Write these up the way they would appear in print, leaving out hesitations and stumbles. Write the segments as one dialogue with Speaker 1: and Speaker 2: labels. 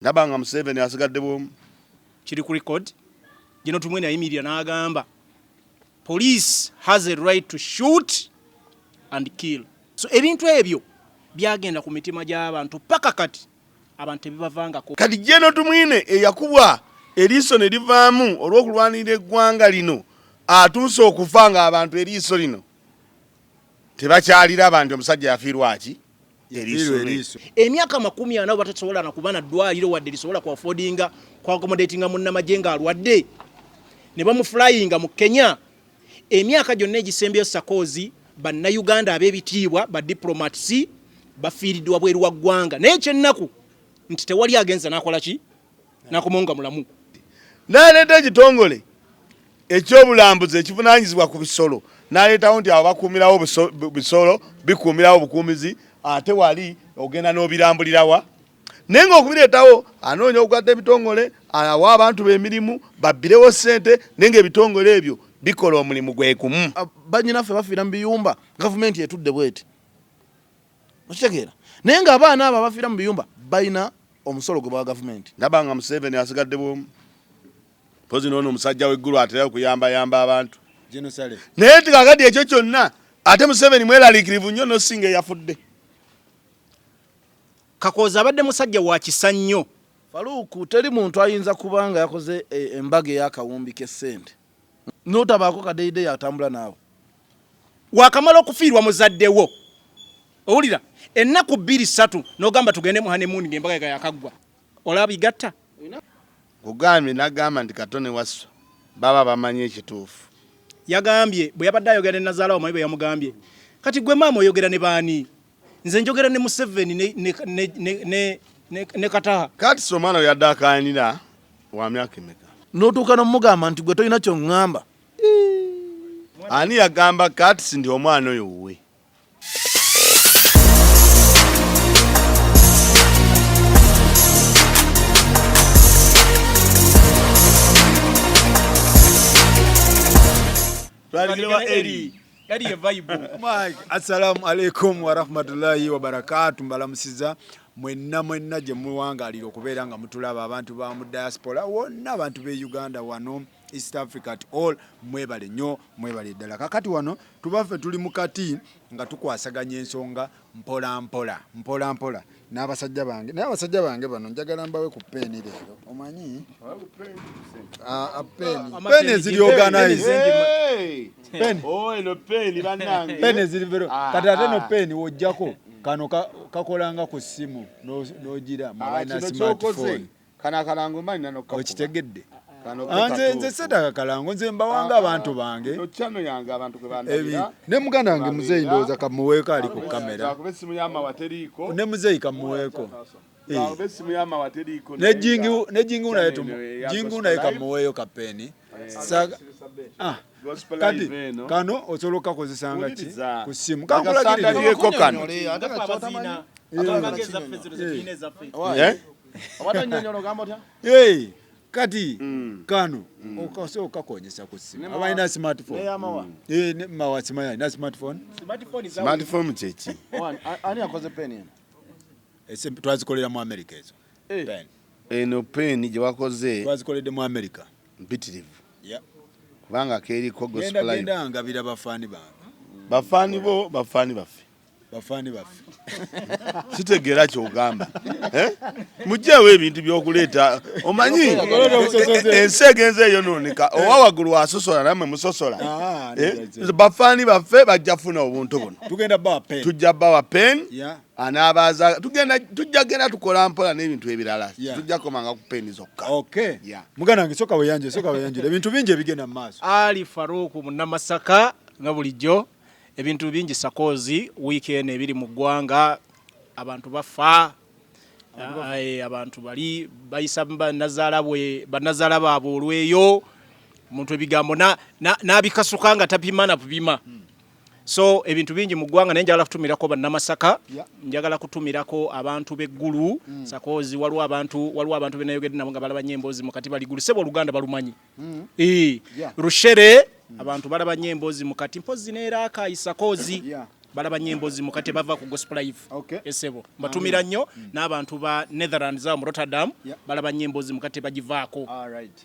Speaker 1: Nabanga Museveni asigadde bwomu.
Speaker 2: Kiri ku record. Gino tumwene ayimirira n'agamba police has a right to shoot and kill. So ebintu ebyo byagenda ku mitima gy'abantu paka kati abantu tebibavangako.
Speaker 1: Kati Gino tumwine eyakubwa eriiso ne livaamu olw'okulwanirira eggwanga lino atuuse okufanga abantu eriiso lino tebakyalira abantu omusajja yafiirwa ki eriiso.
Speaker 2: Emyaka 40 batasobola na kuba na ddwaliro wadde lisobola ku affordinga kwa accommodatinga munnamajenga alwadde ne bamuflyinga mu Kenya. Emyaka gyonna egisembyeyo Sakozi bannayuganda ab'ebitiibwa ba diplomats bafiiriddwa bweru wa ggwanga naye kyennaku nti tewali agenza n'akola ki n'akomonga mulamu.
Speaker 1: N'aleeta ekitongole ekyobulambuzi ekivunaanyizibwa ku bisolo n'aleetawo nti abo bakuumirawo bisolo bikuumirawo bukuumizi ate wali ogenda n'obirambulirawa naye ng'okubireetawo anoonya okugatta ebitongole awa abantu b'emirimu babbirewo ssente naye ng'ebitongole ebyo bikola omulimu gwe gumu.
Speaker 3: Bannyinaffe bafiira mu biyumba gavumenti etudde bweti okitegeera naye ng'abaana abo abafiira mu biyumba balina omusolo gwe bwa gavumenti.
Speaker 1: Nabanga Museveni asigadde bwomu. Pozi n'ono omusajja w'eggulu atera okuyambayamba abantu naye tikakati ekyo kyonna ate Museveni mweraliikirivu nnyo n'osinga eyafudde.
Speaker 2: Kakoza abadde musajja wa kisa nnyo.
Speaker 3: Faluku teri muntu ayinza kuba nga yakoze embaga ey'akawumbi k'essente n'otabaako kadeide yatambula naawe
Speaker 2: wakamala okufiirwa muzaddewo owulira ennaku 2-3 n'ogamba tugende mu honeymoon ng'embaga yakaggwa olaba bigatta.
Speaker 1: Kugambye n'agamba nti katone wasso baba bamanyi ekituufu.
Speaker 2: Yagambye bwe yabadde ayogera ne Nazaala omanyi bwe yamugambye kati gwe maama oyogera ne baani nze njogera ne Museveni ne Kataha.
Speaker 1: Kati Somano yadde akaanira wa myaka emeka
Speaker 3: n'otuuka n'omugamba nti gwe tolina ky'oŋŋamba.
Speaker 1: Ani yagamba kati si ndi omwana oyo wuwe.
Speaker 4: Assalamu alaikum wa rahmatullahi wa barakatuh. Mbalamusiza mwenna gye muwangalira okubeera nga mutulaba abantu ba mu diaspora wonna abantu be Uganda wano East Africa at all mwebale nnyo mwebale ddala. Kakati wano tubaffe tuli Mukati nga tukwasaganya ensonga mpola mpola n'abasajja bange naye abasajja bange bano njagala mbawe ku peni leero omanyi peni ziri organize peni ziri vero kati ate no peni wojjako kano kakolanga ku simu n'ogira mabina smartphone
Speaker 1: kana kalango mani nano
Speaker 4: okitegedde nze sedaka kalango nze mbawanga abantu bange
Speaker 1: chano yanga abantu kwe bandabira
Speaker 4: ne muganda wange muzeyi ndoza kamuweeko ali ku kamera
Speaker 1: simu yama wateriko
Speaker 4: ne muzeyi kamuweeko
Speaker 1: simu yama wateriko
Speaker 4: ne jingu na yetu jingu na kamuweyo kapeni saga kati kano osoloka kozesanga ki ku simu
Speaker 1: kakulagira ko kano
Speaker 4: kati kano okasoka konyesa ku simu abaina smartphone ne mawasima na smartphone
Speaker 1: chechi
Speaker 3: ani akoze peni
Speaker 4: ese twazikolera mu America ezo
Speaker 1: pen eno peni je wakoze
Speaker 4: twazikolede mu America
Speaker 1: mpitirivu
Speaker 4: kubanga
Speaker 1: keri ko gospel line
Speaker 4: genda ngabira bafani bange
Speaker 1: bafani baffe sitegera kyogamba mujjewo ebintu by'okuleeta omanyi ensegenze eyo nonika owa waggulu wasosola namwe musosola bafani baffe bajja funa obuntu buno tujja bawa pen anaabaza tujja genda tukola mpola n'ebintu ebirala tujja komanga ku peni zokka.
Speaker 4: Muganda wange soka weyanje ebintu bingi ebigenda mu maaso.
Speaker 2: Ali Faruku munnamasaka nga bulijjo ebintu bingi Sakozi weekend ebiri mu ggwanga abantu bafa abantu bali bayisa banazaala baabwe olweyo omuntu ebigambo n'abikasuka nga tapima so ebintu bingi mu ggwanga naye njagala kutumirako bannamasaka njagala kutumirako abantu b'eggulu Sakozi waliwo abantu benayogedde nabo nga balaba Emboozi Mukati baligulu sebo Oluganda balumanyi Rushere abantu balaba Emboozi Mukati mpozi neera akayi Sakozi balaba nnyo Emboozi Mukati bava ku gospel live
Speaker 4: Okay.
Speaker 2: esebo batumira nnyo n'abantu ba Netherlands mu Rotterdam balaba nnyo Emboozi Mukati bagivaako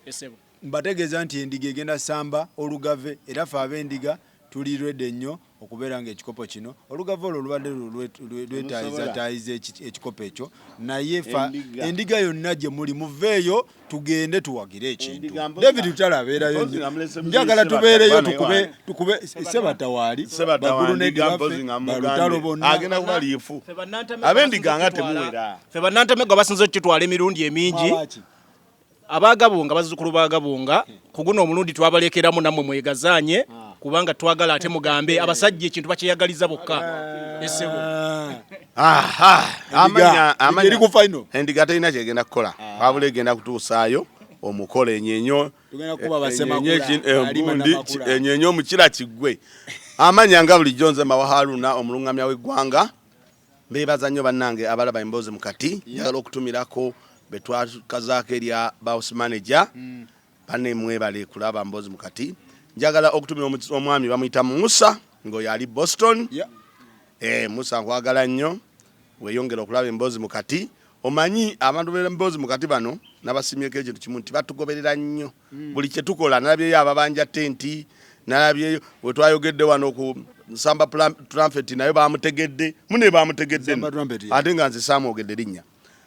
Speaker 2: esebo
Speaker 4: mbategeeza nti endiga egenda samba olugave era fe ab'endiga tuli lwedde nnyo okubeera ng'ekikopo kino olugave olwo lubadde lwetayiza ekikopo ekyo naye endiga yonna gye muli muveeyo tugende tuwagire ekintu David Tutala abeerayo njagala tubeereyo tukube sebatawaali balutalo bonna
Speaker 1: agenda kuba liifu ab'endiga nga temuwera
Speaker 2: fe bannantamego basinze okitwala emirundi emingi abagabunga bazzukulu bagabunga kuguno omulundi twabalekeramu nammwe mwegazaanye kubanga twagala ate mugambe abasajja ekintu bakyeyagaliza bokka esebo
Speaker 4: eri ku final
Speaker 1: endiga terina kyegenda kukola wabula egenda kutuusaayo omukola enyenyo enyenyo omukira kiggwe amanya nga bulijjo nze mawa Haruna omulungamya w'eggwanga mbeebaza nnyo bannange abalaba Emboozi Mukati njagala okutumirako betwakazaako erya house manager banne mwebale kulaba Emboozi Mukati njagala okutumira omwami bamuyita Musa ng'oyo ali Boston Musa nkwagala nnyo weeyongera okulaba Emboozi Mukati omanyi abantu b'Emboozi Mukati bano nabasimyeko ekintu kimu nti batugoberera nnyo buli kye tukola nalabyeyo ababanja tenti nalabyeyo we twayogedde wano ku Nsamba Trumpet nayo bamutegedde mune bamutegedde ate nga nze saamwogedde linnya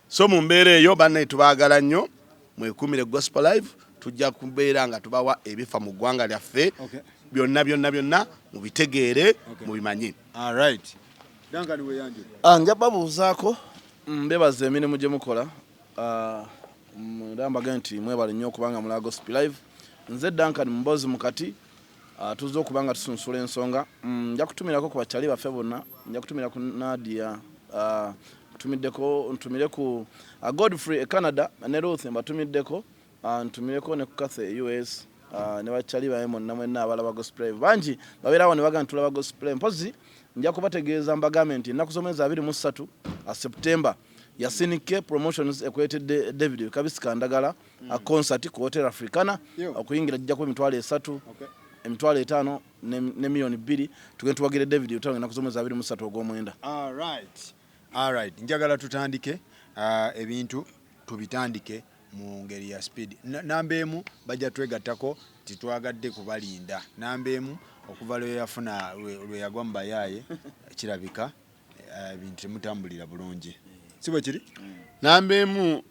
Speaker 1: so mu mbeera eyo banne tubaagala nnyo mwekumire gospel live tujja kubeera nga tubawa ebifa mu ggwanga lyaffe byonna mubitegeere mubimanye
Speaker 3: nja babuuzaako mbebaza emirimu gye mukola ndambaga nti mwebale nnyo okubanga mulaba gospel live nze Duncan Emboozi Mukati tuzze okubanga tusunsula ensonga nja kutumirako ku bakyali baffe bonna nja kutumira ku Nadia ntumire ku Godfrey Canada ne Ruth mbatumiddeko ntumireko ne ku Cathy US ne bakyali baye mwenna abalaba gospel live bangi babeerawo ne baga ntulaba gospel live mpozi nja kubategeeza mbagambe nti ennaku z'omwezi 23 September yasinike promotions ekwetedde David Kabisika Ndagala a concert ku Hotel Africana okuyingira jja ku emitwalo 3 emitwalo 5 ne million 2 tugenda tuwagire David Utalo ennaku z'omwezi 23 ogw'omwenda.
Speaker 4: All right njagala tutandike ebintu tubitandike mu ngeri ya speed namba emu bajja twegattako titwagadde kubalinda namba emu okuva lwe yafuna lwe yagwa mu bayaaye kirabika ebintu temutambulira bulungi si bwe kiri
Speaker 1: namba emu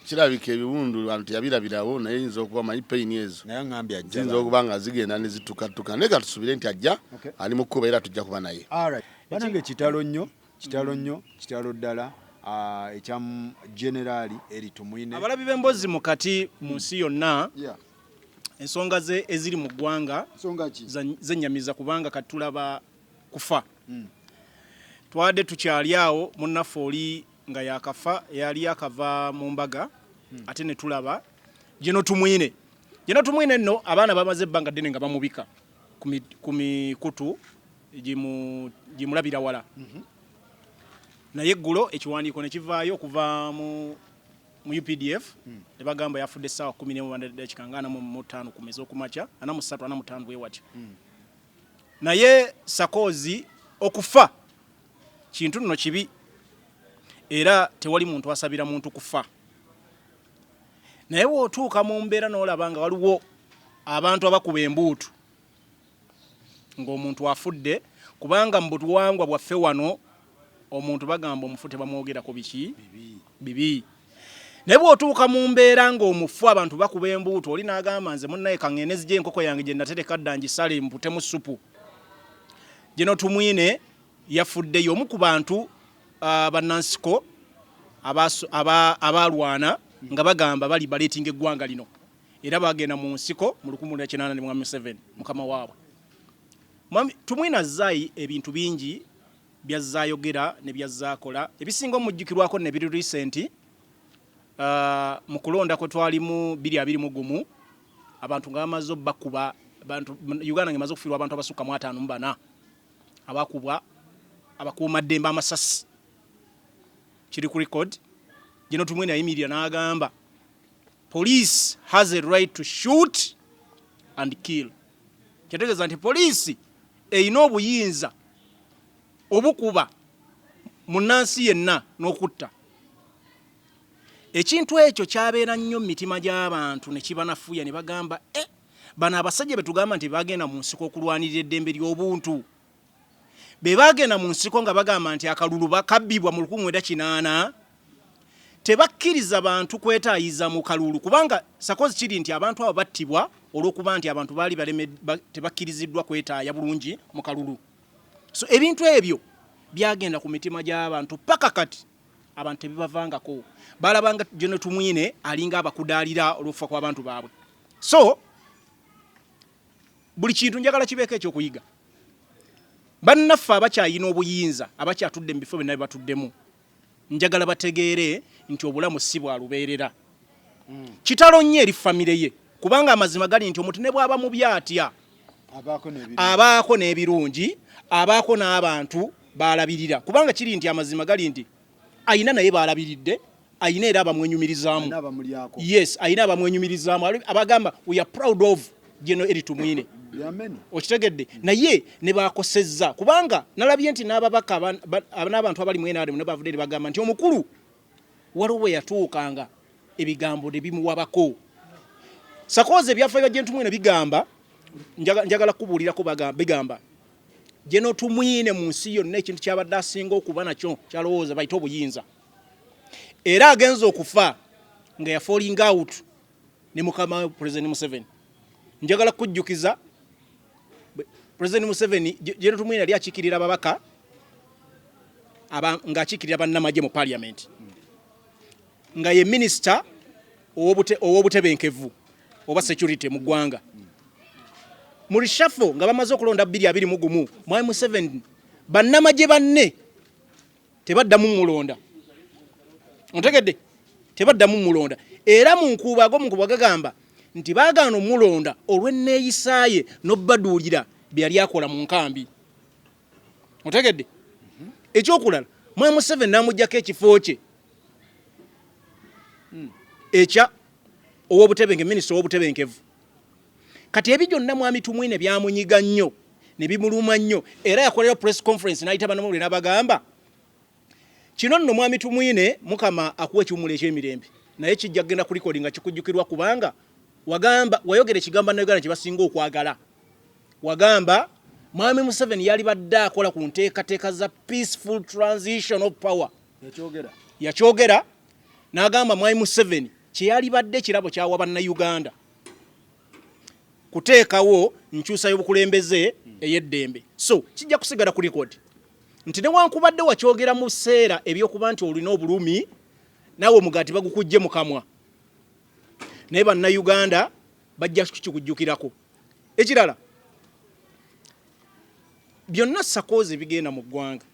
Speaker 1: kirabika ebiwundu abantu yabirabirawo naye yinza okuba manyi pain ezo
Speaker 4: naye ngambye ajja
Speaker 1: yinza okuba nga zigenda ne zitukatuka naye katusubire nti ajja ali mu kkuba era tujja kuba naye
Speaker 4: banange kitalo ddala ekya generali eri tumwine
Speaker 2: abalabi b'Emboozi Mukati mu nsi yonna ensonga ze eziri mu ggwanga zennyamiza kubanga kati tulaba kufa twadde tukyali awo munnaffe oli nga yakafa yali akava mu mbaga ate ne tulaba gino tumwine nno abaana bamaze ebbanga ddene nga bamubika ku mikutu gimulabira wala naye eggulo ekiwandiiko ne kivaayo okuva mu UPDF ne bagamba yafudde essaawa 11:45 ku mezi okumakya 43:45 bwe watyo naye sakoozi okufa kintu nno kibi era tewali muntu asabira muntu kufa naye bw'otuuka mu mbeera n'olaba nga waliwo abantu abakuba embuutu ng'omuntu afudde kubanga mu buwangwa bwaffe wano omuntu bagamba omufu tebamwogerako bibi naye bw'otuuka mu mbeera ng'omufu abantu bakuba embuutu oli n'agamba nze munnaye kaŋŋenezi gy'enkoko yange gye natereka dda ngisale mputemu supu gino tumwine yafuddeyo omu ku bantu bannansiko abalwana nga bagamba bali baleetinga eggwanga lino era bagenda mu nsiko mu 1987 mukama waabwe tumwine azaayi ebintu bingi byazaayogera ne byazaakola ebisinga omujjukirwako ne biri recent mu kulonda kwe twalimu 2021 abantu nga bamaze obbakuba Uganda ngemaze okufiirwa abantu abasukka mu 54 abakubwa abakuumaddembe amasasi kiri ku record gino tumwene ayimirira n'agamba police has a right to shoot and kill kitegeeza nti poliisi erina obuyinza obukuba munnansi yenna n'okutta ekintu ekyo kyabeera nnyo mu mitima gy'abantu ne kibanafuya ne bagamba bano abasajja betugamba nti bagenda mu nsiko okulwanirira eddembe ly'obuntu be bagenda mu nsiko nga bagamba nti akalulu bakabbibwa mu 1908 tebakkiriza bantu kwetaayiza mu kalulu kubanga sakozi kiri nti abantu abo battibwa olw'okuba nti abantu baali tebakkiriziddwa kwetaaya bulungi mu kalulu. So ebintu ebyo byagenda ku mitima gy'abantu paka kati abantu tebibavangako balabanga General Tumwine alinga abakudaalira olw'okufa kw'abantu baabwe. So buli kintu njagala kibeeko ekyokuyiga. Bannaffe abakyayina obuyinza abakyatudde mu bifo byonna batuddemu njagala bategeere nti obulamu si bwa lubeerera. Kitalo nnyo eri famire ye kubanga amazima gali nti omuntu ne bw'aba mubi atya abaako n'ebirungi abaako n'abantu balabirira kubanga kiri nti amazima gali nti ayina naye balabiridde ayina era abamwenyumirizaamu. Yes, ayina abamwenyumirizaamu abagamba we are proud of General Eri Tumwine. Okitegedde naye ne bakosezza kubanga nalabye nti n'ababaka n'abantu abali mu NRM ne bavudde bagamba nti omukulu waliwo we yatuukanga ebigambo ne bimuwabako. Sakoze ebyafaayo General Tumwine bigamba njagala kubuulirako bigamba General Tumwine mu nsi yonna ekintu kyabadde asinga okuba nakyo kyalowooza bayita obuyinza era agenza okufa nga ya falling out ne mukama President Museveni. Njagala kujjukiza President Museveni General Tumwine yali akikirira ababaka nga akikirira bannamagye mu parliament nga ye minister ow'obutebenkevu oba security mu ggwanga. Mu rishafo nga bamaze okulonda 2021 Mwai Museveni bannamagye banne tebaddamu mulonda. Ontegedde tebaddamu mulonda era mu nkuba gagamba nti baagaana omulonda olw'enneeyisaaye n'obbaduulira bye yali akola mu nkambi. Otegedde ekyokulala Mwai Museveni n'amuggyako ekifo kye ekya minisita ow'obutebenkevu. Kati ebi byonna Mwami Tumwine byamunyiga nnyo ne bimuluma nnyo era yakolera press conference n'ayita bannamawulire n'abagamba kino nno Mwami Tumwine Mukama akuwa ekiwumulo eky'emirembe naye kijja kugenda ku recording nga kikujjukirwa kubanga wayogera ekigamba na Uganda kye basinga okwagala. Wagamba Mwami Museveni yali badde akola ku nteekateeka za peaceful transition of power. Yakyogera n'agamba Mwami Museveni kye yali badde kirabo kyawa bannayuganda kuteekawo nkyusa y'obukulembeze ey'eddembe. So kijja kusigala ku record nti newankubadde wakyogera mu sseera ebyokuba nti olina obulumi naawe Mugati bagukujje mu kamwa naye bannayuganda bajja kukijjukirako. Ekirala byonna sakoze bigenda mu ggwanga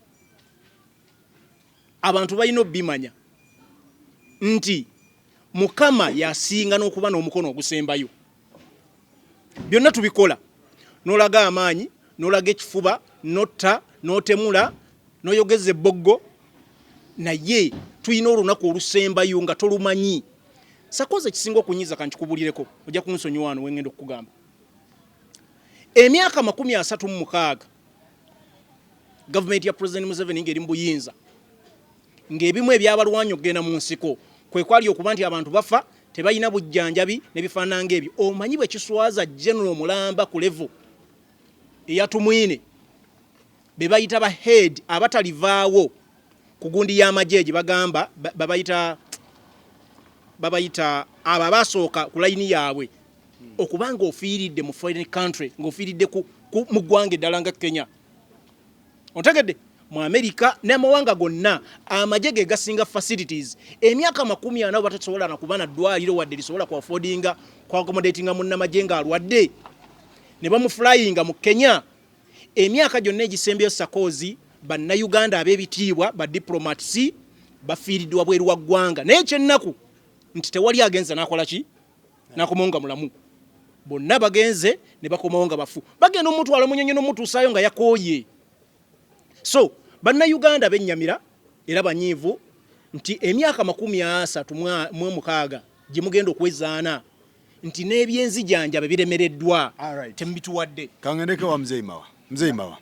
Speaker 2: abantu balina obimanya nti Mukama yasinga n'okuba n'omukono ogusembayo. Byonna tubikola n'olaga amaanyi n'olaga ekifuba notta n'otemula n'oyogeza ebboggo naye tulina olunaku olusembayo nga tolumanyi. Sakoze ekisinga okunyiza kankikubulireko ojja kunsonyiwa wano wengenda okukugamba. Emyaka 36 gavumenti ya President Museveni ng'eri mu buyinza ng'ebimu ebyabalwanyi okugenda mu nsiko kwe kwali okuba nti abantu bafa tebalina bujjanjabi n'ebifaanana ng'ebyo. Omanyi bwe kiswaza General Mulamba ku level eya Tumwine be bayita ba head abatalivaawo ku gundi y'amajeje bagamba babayita abo abasooka ku layini yaabwe okubanga ofiiridde mu foreign country ng'ofiiridde mu ggwanga eddala nga Kenya. Otegedde mu America n'amawanga gonna amaje ge gasinga facilities emyaka 40 batasobola na kuba na ddwaliro wadde lisobola ku affordinga ku accommodatinga munnamagye nga alwadde ne bamuflyinga mu Kenya. Emyaka gyonna egisembeyo Sakozi bannayuganda ab'ebitiibwa ba diplomats bafiiriddwa bweru wa ggwanga naye kyennaku nti tewali agenza n'akola ki n'akomonga mulamu. Bonna bagenze ne bakomonga bafu bagenda omutwala munyonyo n'omutuusaayo nga yakooye. So bannayuganda bennyamira era banyiivu nti emyaka 36 gye mugenda okwezaana nti n'ebyenzijanjabe biremereddwa temubituwadde.
Speaker 4: Kangendeke wa mzee mawa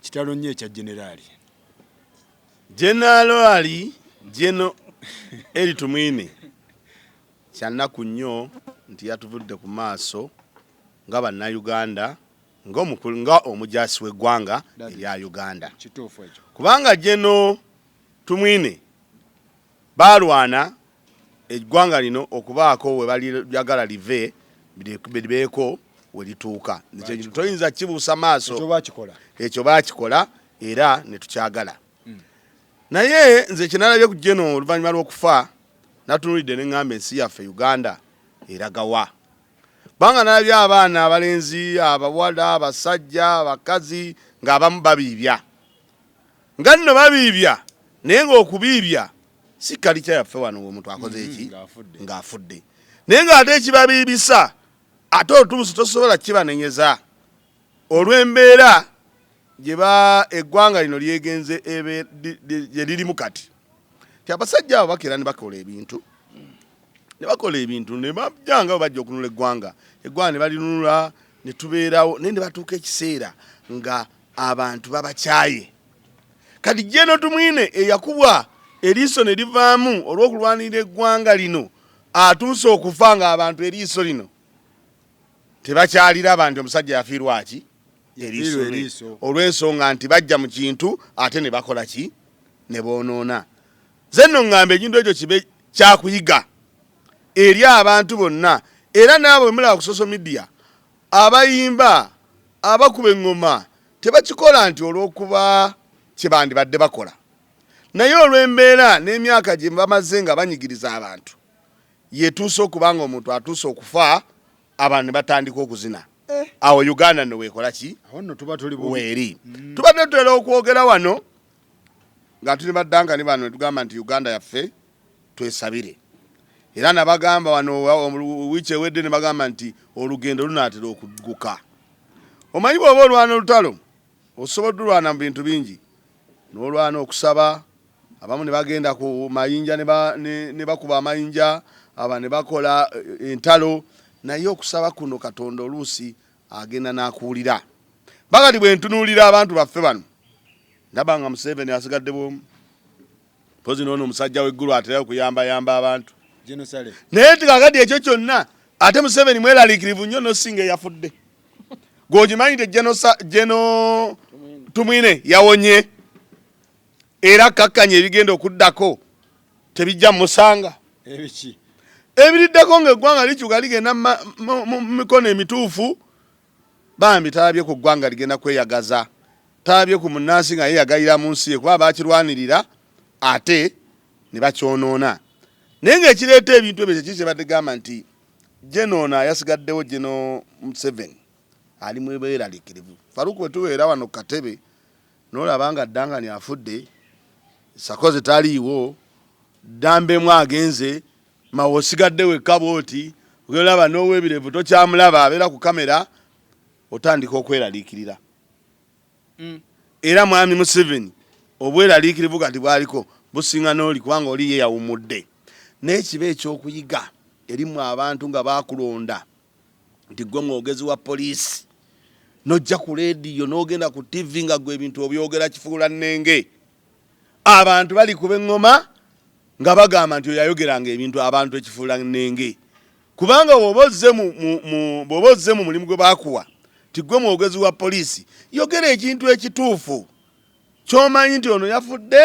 Speaker 4: kitalo nnyo ekya generali
Speaker 1: General Geno eri tumwine kyanaku nnyo nti yatuvudde ku maaso nga bannayuganda nga omujaasi w'eggwanga erya Uganda.
Speaker 4: Kituufu ekyo.
Speaker 1: Kubanga Geno tumwine balwana eggwanga lino okubaako we balyagala live libeeko we lituuka. Toyinza kibuusa maaso ekyo baakikola era ne tukyagala. Naye nze kyenalabye ku Geno oluvannyuma lw'okufa natunulidde ne ŋŋamba ensi yaffe Uganda eragawa. Banga nalabye abaana abalenzi abawala abasajja abakazi ng'abamu babiibya. Nga nno babiibya naye ng'okubiibya si kalica yaffe wano omuntu akoze eki ng'afudde. Naye ng'ate ekibabiibisa ate otubusi tosobola kibanenyeza olw'embeera gyeba eggwanga lino lyegenze gye lirimu kati. Ti abasajja abo bakera ne bakola ebintu ne bajjanga abo bajja okunula eggwanga ne balinunula ne tubeerawo naye ne batuuka ekiseera nga abantu babakyaye. Kati Geno tumwine eyakubwa eriiso ne livaamu olw'okulwanirira eggwanga lino atuuse okufa nga abantu eriiso lino tebakyalira abantu omusajja yafiirwa ki eriiso olw'ensonga nti bajja mu kintu ate ne bakola ki ne boonoona. Ze nno ŋŋamba ekintu ekyo kibe kyakuyiga eri abantu bonna era naabo bwe mulaba ku social media abayimba abakuba eŋŋoma tebakikola nti olw'okuba kye bandibadde bakola naye olw'embeera n'emyaka gye bamaze nga banyigiriza abantu yetuuse okuba nga omuntu atuuse okufa abantu ne batandika okuzina. Awo Uganda nno weekola ki weeri. Tubadde tutera okwogera wano nga tuli baddankani bano ne tugamba nti Uganda yaffe twesabire. Era nabagamba wano wiiki ewedde ne bagamba nti olugendo lunaatera okugguka. Omanyi bw'oba olwana olutalo osobodde olwana mu bintu bingi n'olwana okusaba abamu ne bagenda ku mayinja ne bakuba amayinja aba ne bakola entalo naye okusaba kuno Katonda oluusi agenda n'akuwulira. Bakati bwe ntunuulira abantu baffe bano ndaba nga Museveni asigadde bwomu. Mpozi n'ono omusajja w'eggulu atera okuyambayamba abantu. Naye kakati ekyo kyonna ate Museveni mweraliikirivu nnyo n'osinga eyafudde. Gwokimanyi nti Geno tumwine yawonye era akakkanya ebigenda okuddako tebijja musanga. Ebiriddako ng'eggwanga likyuka ligenda mu mikono emituufu bambi talabye ku ggwanga ligenda kweyagaza. Talabye ku munnansi nga yeyagalira mu nsi ye kuba bakirwanirira ate ne bakyonoona. Naye ng'ekireeta ebintu ebyo kiki kye bategamba nti Geno ono yasigaddewo Geno Museveni ali mu bweraliikirivu. Faruku bwe tubeera wano ku katebe n'olaba nga Dankani afudde Sakoze taliiwo Dambemu agenze mawe osigadde wekka bw'oti olaba n'ow'ebirevu tokyamulaba abeera ku kamera otandika okweraliikirira. Era mwami Museveni obweraliikirivu kati bwaliko businga n'oli kubanga oli ye yawumudde. N'ekiba ekyokuyiga erimu abantu nga bakulonda nti gwe mwogezi wa poliisi n'ojja ku leediyo n'ogenda ku TV nga gwe ebintu obyogera kifuula nnenge. Abantu bali kuba eŋŋoma nga bagamba nti oyayogeranga ebintu abantu ekifuula nnenge. Kubanga bw'oba ozze mu mulimu gwe baakuwa ti gwe mwogezi wa poliisi yogera ekintu ekituufu ky'omanyi nti ono yafudde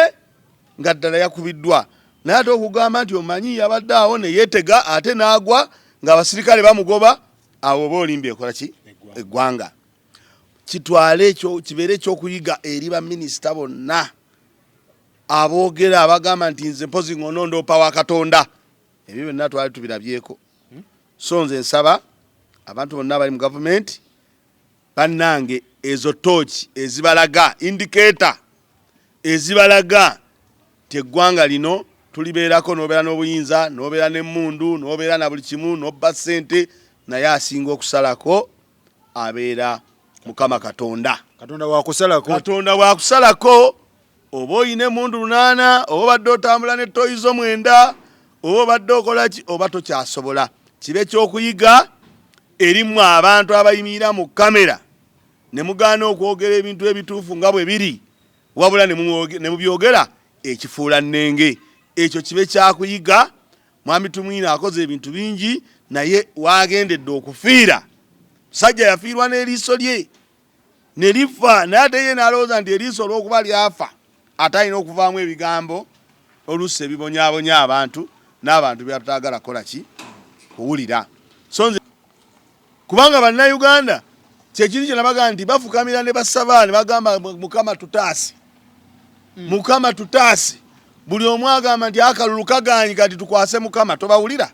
Speaker 1: nga ddala yakubiddwa. Naye ate okugamba nti omanyi yabadde awo ne yeetega ate n'agwa ng'abasirikale bamugoba awo oba olimba ekola ki eggwanga. Kitwale ekyo kibeere ekyokuyiga eri baminisita bonna aboogera abagamba nti nze mpozi ng'onondoopa wa Katonda. Ebyo byonna twali tubirabyeko. So nze nsaba abantu bonna abali mu gavumenti bannange ezo tooki ezibalaga indicator ezibalaga nti eggwanga lino tulibeerako n'obeera n'obuyinza n'obeera n'emmundu n'obeera na buli kimu n'obba ssente naye asinga okusalako abeera Mukama Katonda. Katonda waakusalako oba oyina emmundu 8 oba badde otambula ne toyi zo 9 oba badde okola ki oba tokyasobola. Kibe ekyokuyiga erimu abantu abayimirira mu kamera ne mugaana okwogera ebintu ebituufu nga bwe biri wabula ne mubyogera ekifuula nnenge ekyo kibe kyakuyiga. Mwami Tumwine akoze ebintu bingi naye waagendedde okufiira. Musajja yafiirwa n'eriiso lye ne lifa, naye ate ye n'alowooza nti eriiso olw'okuba lyafa ate alina okuvaamu ebigambo oluusi ebibonyaabonya abantu n'abantu byatagala kola ki kuwulira. So nze kubanga bannayuganda kyekiri kye nabaga nti bafukamira ne basaba ne bagamba Mukama tutaasi. Mukama tutaasi. Buli omu agamba nti akalulu kagaanyi kati tukwase Mukama tobawulira.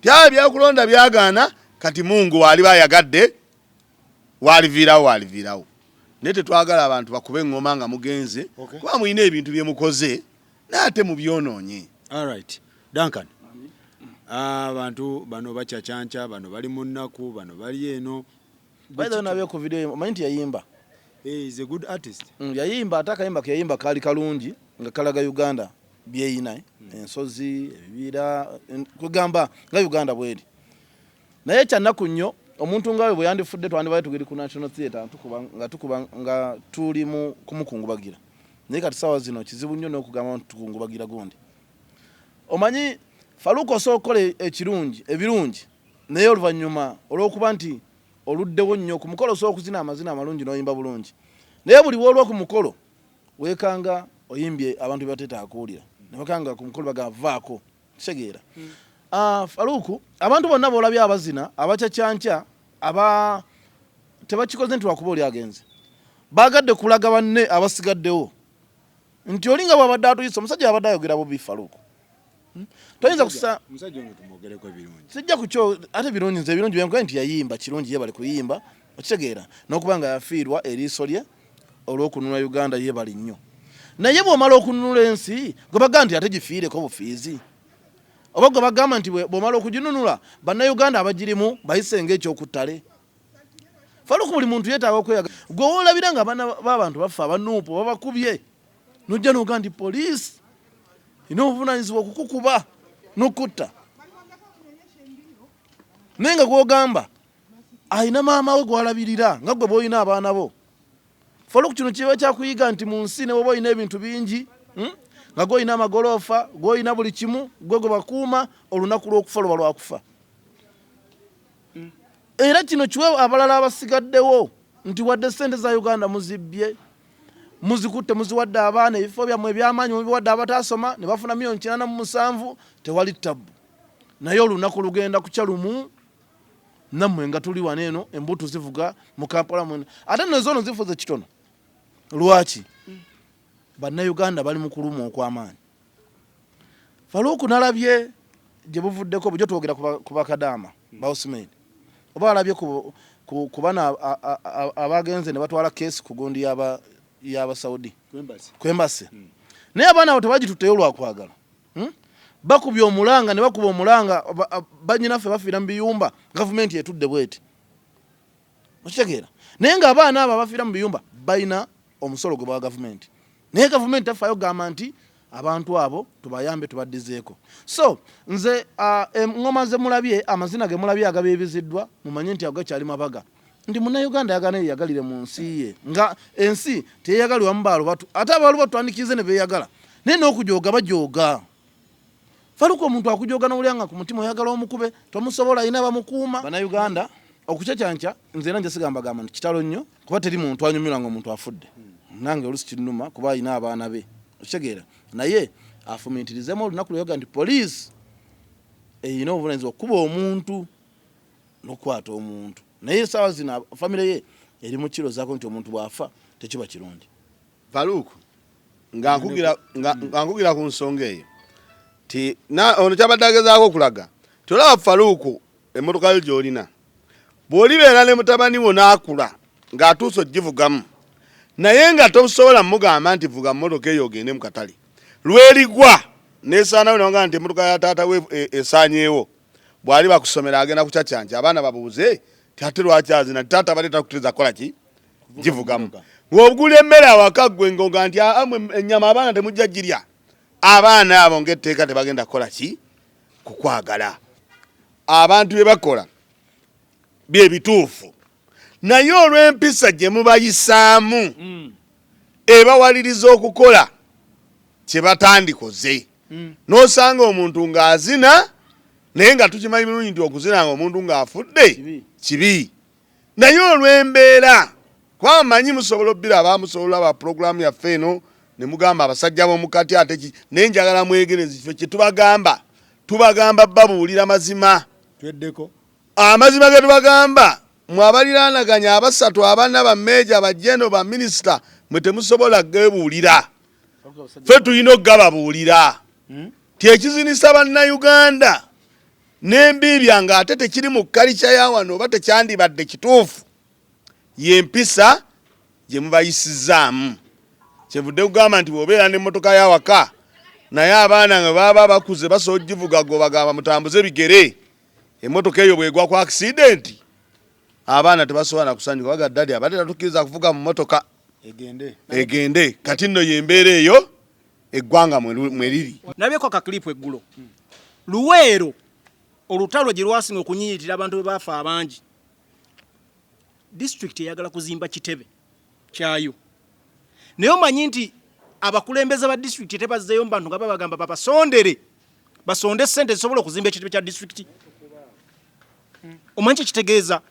Speaker 1: Tyali byakulonda byagaana kati Mungu waliba yagadde waliviirawo. Naye tetwagala abantu bakube ngoma nga mugenze kuba muyina ebintu bye mukoze n'ate mu byonoonye.
Speaker 4: Alright. Duncan. Abantu bano bacacyanca, bano bali mu nnaku, bano bali eno.
Speaker 3: By the way, nabyo ku video omanyi yayimba.
Speaker 4: He's a good artist.
Speaker 3: Yayimba atakayimba kayimba kali kalungi nga kalaga Uganda byeyina ensozi ebibira kugamba nga Uganda bweri. Naye kyannaku nnyo omuntu ngawe bwe yandifudde twandibaye tugiri ku National Theatre tukuba nga tuli mu kumukungubagira. Naye kati sawa zino kizibu nnyo n'okugamba tukungubagira gundi. Omanyi Faluko osokola ekirungi ebirungi naye oluvannyuma olw'okuba nti oluddewo nnyo ku mukolo okuzina amazina amalungi n'oyimba bulungi. Naye buli wolwa ku mukolo weekanga oyimbye abantu bebateeta akuwulira ne bakanga ku mukolo bagavaako kitegeera. Faluku abantu bonna boolabye abazina abacacyanca tebakikoze nti lwakuba oli agenze baagadde kulaga banne abasigaddewo nti olinga bw'abadde atuyisa omusajja abadde ayogera bubi Faluku. Toyinza kusa
Speaker 4: musajja ngo tumugereko birungi.
Speaker 3: Sijja kucho ate birungi nze birungi byankoye nti yayimba kirungi ye bali kuyimba okitegeera n'okubanga yafiirwa eriiso lye olw'okununula Uganda ye bali nnyo. Naye bw'omala okununula ensi gwe bagamba nti ate gifiireko bufiizi oba gwe bagamba nti bw'omala okuginunula bannayuganda abagirimu bayise ng'ekyokuttale. Faluku buli muntu yeetaaga okweyaga. Gwe olabira nga abaana b'abantu bafa abanuupu babakubye n'ojja n'ogamba nti poliisi ina obuvunaanyizibwa okukukuba n'okutta. Naye nga gw'ogamba alina maama we gw'alabirira nga gwe bw'olina abaana bo. Faluku kino kiba kyakuyiga nti mu nsi ne bw'oba olina ebintu bingi nga gw'olina amagoloofa gw'olina buli kimu gwe bakuuma olunaku lw'okufa luba lwakufa. Era kino kiwe abalala abasigaddewo nti wadde ssente za Uganda muzibbye muzikutte muziwadde abaana ebifo byammwe eby'amaanyi mubiwadde abataasoma ne bafuna $87,000 tewali ttabu. Naye olunaku lugenda kukya lumu nammwe nga tuli wano eno embuto zivuga mu Kampala mwena ate nezono zifuze kitono. Lwaki? Bannayuganda bali mu kuluma okw'amaanyi. Faluku nalabye gye buvuddeko bujjo twogera ku bakadaama ba Osman oba alabye ku bana abagenze ne batwala keesi ku gundi yaba Saudi kwembase. Naye abaana abo tebagitutteyo lwakwagala. Bakubye omulanga ne bakuba omulanga bannyinaffe bafiira mu biyumba gavumenti etudde bweti okitegeera. Naye ng'abaana abo abafiira mu biyumba balina omusolo gwe bwa gavumenti. Naye gavumenti tafaayo gamba nti abantu abo tubayambe tubaddizeeko. So nze engoma ze mulabye amazina ge mulabye agabeebiziddwa mumanye nti ago gakyali mabaga nti munnayuganda yagana yeyagalire mu nsi ye nga ensi teyeyagalirwa mu baalo batu ate abaalo batwandikize ne beeyagala naye n'okujooga bajooga. Faluku omuntu akujooga n'olyanga ku mutima oyagala omukube tomusobola ayina bamukuuma. Bannayuganda okucacyanca nze era nje sigambagamba nti kitalo nnyo kuba teri muntu anyumirwa nga omuntu afudde. Nange oluusi kinnuma kuba ayina abaana be okitegeera. Naye afumiitirizemu olunaku lweyoga nti poliisi eyina obuvunaanyizibwa okukuba omuntu n'okukwata omuntu. Naye essaawa zino famire ye eri mu kiro zaako nti omuntu bw'afa tekiba kirungi.
Speaker 1: Faluku nga nkugira ku nsonga eyo ti ono kyabadde agezaako okulaga tolaba Faluku emmotoka yo gy'olina bw'olibeera ne mutabani wo n'akula ng'atuuse ogivugamu naye nga tosobola mugamba nti vuga mmotoka eyo ogende mu katale lwerigwa nesaanawo newanga nti emmotoka ya taata we esaanyeewo bw'ali bakusomera agenda kucacyanca abaana babuuze ti ate lwaki azina ti taata baleeta kuteeza kukola ki givugamu. Ng'ogula emmere awaka ggwe ng'oga nti ennyama abaana temujja girya abaana abo ng'etteeka tebagenda kukola ki kukwagala. Abantu bye bakola bye bituufu naye olw'empisa gye mubayisaamu ebawaliriza okukola kye batandikoze n'osanga omuntu ng'azina naye nga tukimanyi bulungi nti okuzina nga omuntu ng'afudde kibi naye olw'embeera kuba manyi musobola obbiraba musobola aba puroguramu yaffe eno ne mugamba abasajja b'omukati ate naye njagala mwegereze kifo kye tubagamba babuulira mazima
Speaker 4: tweddeko
Speaker 1: amazima ge tubagamba mwabaliranaganya abasatu abana bammeeja bajeno baminisita mwe temusobola gebuulira ffe tulina okugababuulira ti ekizinisa bannayuganda n'embiibya ng'ate tekiri mu kalica ya wano oba tekyandibadde kituufu yempisa gye mubayisizaamu kyevudde kugamba nti bw'obeera n'emmotoka y'awaka naye abaana nga baba bakuze basobola givuga go bagamba mutambuze bigere emmotoka eyo bwegwa ku accident abaana tebasobola na kusanyuka baga ddadi abadde tatukkiriza kuvuga mu mmotoka egende kati nno yembeera eyo eggwanga mwe liri
Speaker 2: nabyeko akakilipu eggulo Luweero olutalo gye lwasinga okunyinyitira abantu bwe baafa abangi district eyagala kuzimba kitebe kyayo naye omanyi nti abakulembeze ba district tebazzeeyo mu bantu nga babagamba basonde ssente zisobola okuzimba ekitebe kya district omanyi kitegeeza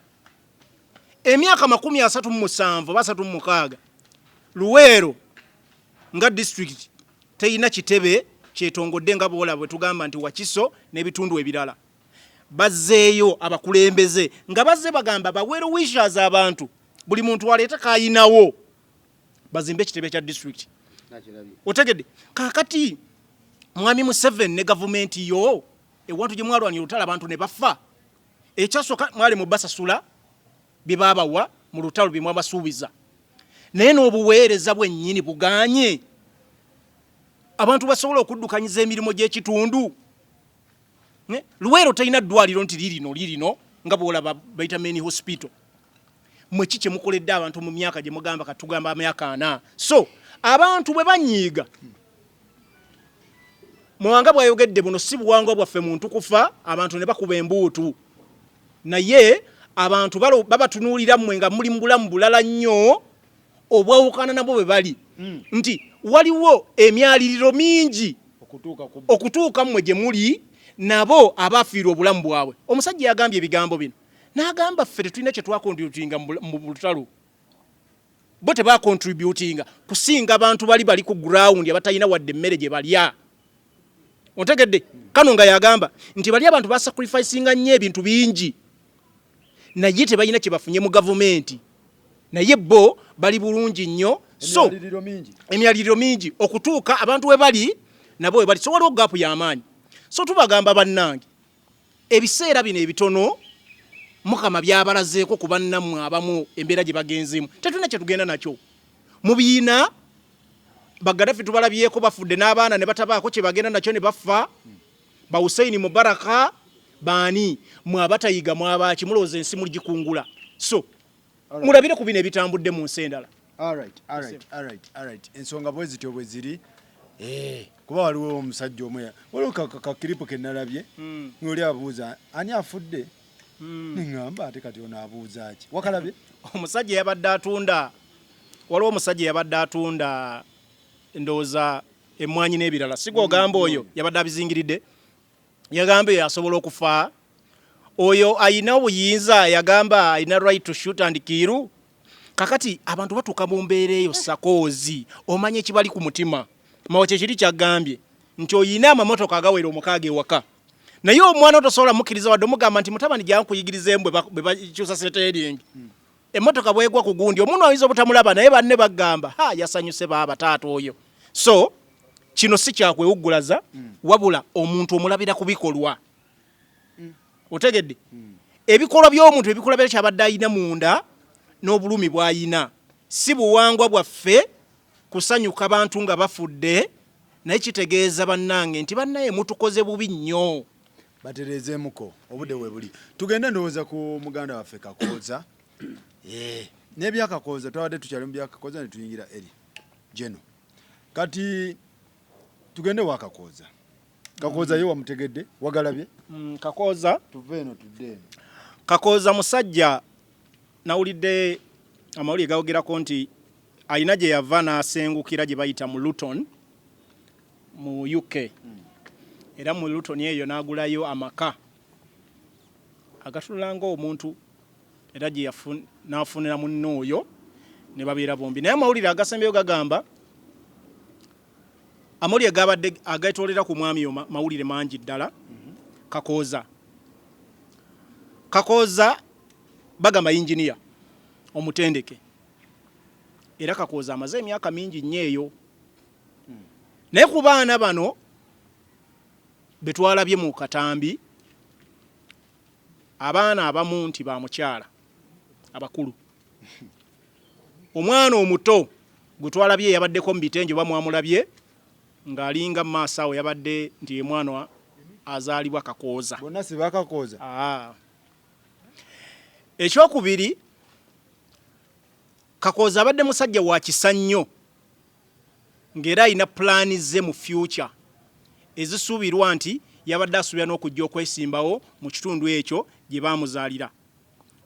Speaker 2: emyaka 37 36 Luweero nga district teyina kitebe kyetongodde nga bwola bwe tugamba nti Wakiso n'ebitundu ebirala bazzeeyo abakulembeze nga bazze bagamba bawero wishers abantu buli muntu waleeta kayinawo bazimbe ekitebe kya district otegedde kakati mwami Museveni ne gavumenti yo ewantu gye mwalwanira olutalo abantu ne bafa ekyasooka mwali mubasasula bye baabawa mu lutalo bye mwabasuubiza naye n'obuweereza bwennyini buganye abantu basobola okuddukanyiza emirimu gy'ekitundu Luweero talina ddwaliro nti lirino nga bw'olaba bayita main hospital mwe kiki mukoledde abantu mu myaka gye mugamba katugamba myaka 4 so abantu bwe banyiiga muwanga bwayogedde buno si buwangwa bwaffe muntu kufa abantu ne bakuba embuutu naye abantu babatunuulira mmwe nga muli mu bulamu bulala nnyo obwawukana nabo bwe bali nti waliwo emyaliriro mingi okutuuka mmwe gye muli nabo abafiirwa obulamu bwabwe omusajja yagambye ebigambo bino n'agamba ffe tetulina kye twakontributinga mu lutalo bo tebakontributinga kusinga abantu bali ku ground abatalina wadde emmere gye balya otegedde kano nga yagamba nti bali abantu basacrificinga nnyo ebintu bingi naye tebalina kye bafunye mu gavumenti naye bo bali bulungi nnyo so emyaliriro mingi okutuuka abantu we bali nabo we bali so waliwo gaapu y'amaanyi so tubagamba bannange ebiseera bino ebitono Mukama byabalazeeko ku bannammwe abamu embeera gye bagenzeemu tetulina kye tugenda nakyo mu biina Bagadafi tubalabyeko bafudde n'abaana ne batabaako kye bagenda nakyo ne bafa ba Hussein Mubaraka baani mwabatayiga mwabaki mulowooza ensi muligikungula so mulabire ku bino ebitambudde mu nsi endala
Speaker 4: alright ensonga bwe zityo bwe ziri kuba waliwo omusajja omwe waliwo kakiripu ke nalabye ng'oli abuuza ani afudde ningamba ate kati ono abuuza ki wakalabye
Speaker 2: omusajja yabadde atunda waliwo omusajja yabadde atunda ndowooza emmwanyi n'ebirala sigogamba oyo yabadde abizingiridde yagamba yasobola okufa oyo ayina obuyinza yagamba ayina right to shoot and kill kakati abantu batuuka mu mbeera eyo sakoozi omanye ekibali ku mutima mawo kye kiri kyagambye nti oyina amamotoka agawera omukaaga ewaka naye omwana otosobola mukkiriza wadde omugamba nti mutabani gyankuyigiriza embwe bwe bakyusa setering emmotoka bwegwa ku gundi omuntu ayinza obutamulaba naye banne bagamba yasanyuse baaba taata oyo so kino si kyakwewuggulaza wabula omuntu omulabira ku bikolwa otegedde ebikolwa by'omuntu ebikolwa kyabadde ayina munda n'obulumi bw'ayina si buwangwa bwaffe kusanyuka abantu nga bafudde naye kitegeeza bannange nti bannaye mutukoze bubi nnyo
Speaker 4: batereezeemuko obudde we buli tugende ndowooza ku muganda waffe Kakooza n'ebyakakooza twabadde tukyali mu byakakooza ne tuyingira eri jeno kati tugende wa Kakooza Kakooza ye wamutegedde wagalabye
Speaker 2: Kakooza
Speaker 4: tuve eno tudde eno
Speaker 2: Kakooza musajja nawulidde amawulire gawogerako nti ayina gye yava n'asengukira gye bayita mu Luton mu UK era mu Luton eyo n'agulayo amaka agatulula ng'omuntu era gye n'afunira munno oyo ne babeera bombi. Naye amawulire agasembeyo gagamba amawulire gabadde agetolera ku mwami yo mawulire mangi ddala. Kakooza bagamba injiniya omutendeke era Kakooza amaze emyaka mingi nnyo eyo. Naye ku baana bano betwalabye mu katambi abaana abamu nti ba mukyala abakulu. Omwana omuto gwe twalabye yabaddeko mu bitengi oba mwamulabye ng'alinga mu maaso awo yabadde nti ye mwana azaalibwa Kakooza.
Speaker 4: Bonna si bakakooza.
Speaker 2: Ekyokubiri, Kakooza abadde musajja wa kisa nnyo ng'era alina pulaani ze mu future ezisuubirwa nti yabadde asuubira n'okujja okwesimbawo mu kitundu ekyo gye baamuzaalira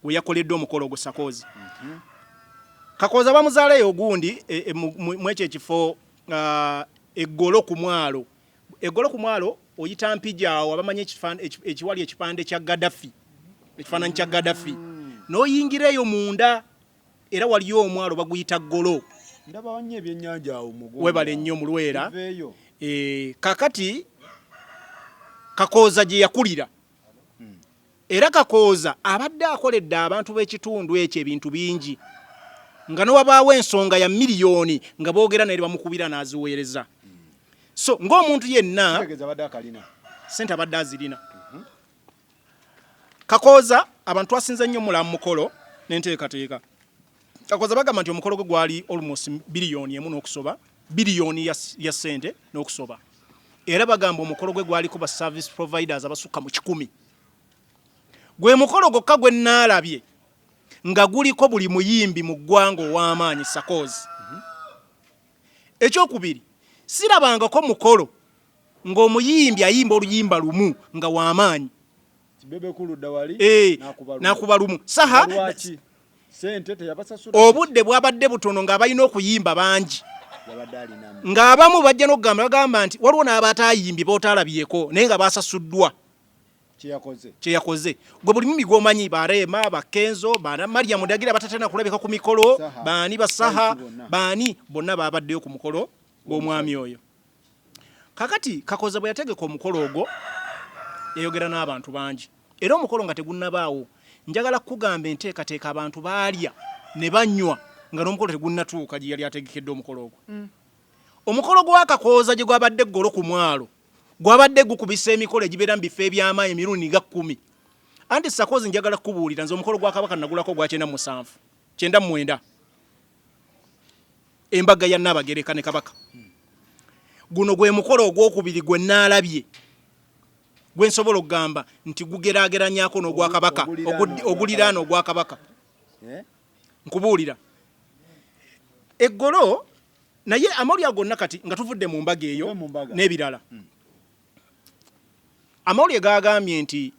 Speaker 2: we yakoledde omukolo ogwo Sakoozi. Kakooza bamuzaalayo ogundi mu ekyo ekifo Eggolo ku mwalo. Eggolo ku mwalo oyita mpija awo abamanyi ekiwali ekipande kya Gaddafi, ekifaananyi kya Gaddafi n'oyingireyo munda era waliyo omwalo baguyita Ggolo.
Speaker 4: Ndaba wanye ebyennyanja awo mugongo.
Speaker 2: Webale nnyo mu Lwera. Kakati Kakooza gye yakulira. Era Kakooza abadde akoledde abantu b'ekitundu ekyo ebintu bingi nga newabaawo ensonga ya miliyoni nga boogera naye bamukubira n'aziweereza. So ng'omuntu yenna sente abadde azirina. Kakooza abantu asinze nnyo mulamu mukolo n'enteekateeka. Kakooza bagamba nti omukolo gwe gwali almost biliyoni emu n'okusoba, biliyoni ya ssente n'okusoba. Era bagamba omukolo gwe gwaliko ba service providers abasukka mu 100. Gwe mukolo gwokka gwe nnaalabye nga guliko buli muyimbi mu ggwanga ow'amaanyi Sakoozi. Ekyokubiri, sirabangako mukolo ng'omuyimbi ayimba oluyimba lumu nga w'amaanyi. Nakuba lumu. Saha obudde bwabadde butono ng'abalina okuyimba bangi. Ng'abamu bajja n'okugamba bagamba nti waliwo n'abataayimbye b'otaalabyeko naye nga baasasuddwa kye yakoze. Gwe buli mimi gw'omanyi Bareema, Bakenzo, Mariam Dagira batatena kulabika ku mikolo, baani Basaha, baani bonna babaddeyo ku mukolo gw'omwami oyo. Kakati Kakooza bwe yategeka omukolo ogwo yayogera n'abantu bangi. Era omukolo nga tegunnabaawo njagala kugamba enteekateeka abantu baalya ne banywa nga n'omukolo tegunnatuuka gye yali ategekedde omukolo ogwo. Omukolo gwa Kakooza gye gwabadde Ggolo ku mwalo gwabadde gukubisa emikolo egibeera mu bifo eby'amaanyi emirundi nga 10. Anti Sakoozi njagala kukubuulira nze omukolo gwa Kabaka nagulako gwa 97. Embaga ya Nnaabagereka ne Kabaka. Guno gwe mukolo ogwokubiri gwe nnaalabye gwe nsobola okugamba nti gugeraageranyako n'ogwa Kabaka oguliraana ogwa Kabaka. Nkubuulira Eggolo naye amawulire gonna kati nga tuvudde mu mbaga eyo n'ebirala. Amawulire gagambye nti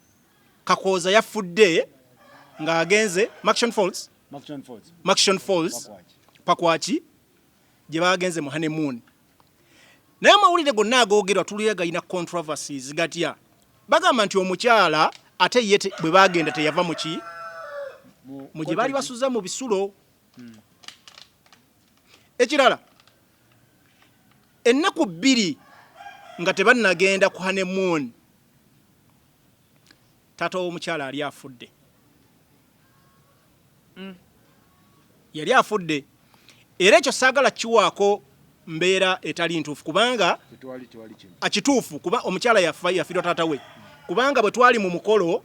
Speaker 2: Kakooza yafudde ng'agenze Maction Falls Pakwaki gye bagenze mu honeymoon. Naye amawulire gonna agoogerwa tulire galina controversies gatya. Bagamba nti omukyala ate ye bwe bagenda teyava mu ki mu gye baali basuza mu bisulo. Ekirala ennaku 2 nga tebannagenda ku honeymoon taata w'omukyala ali afudde. Yali afudde era ekyo saagala kiwaako mbeera etali ntuufu kubanga akituufu kuba omukyala yafiirwa taata we kubanga bwe twali mu mukolo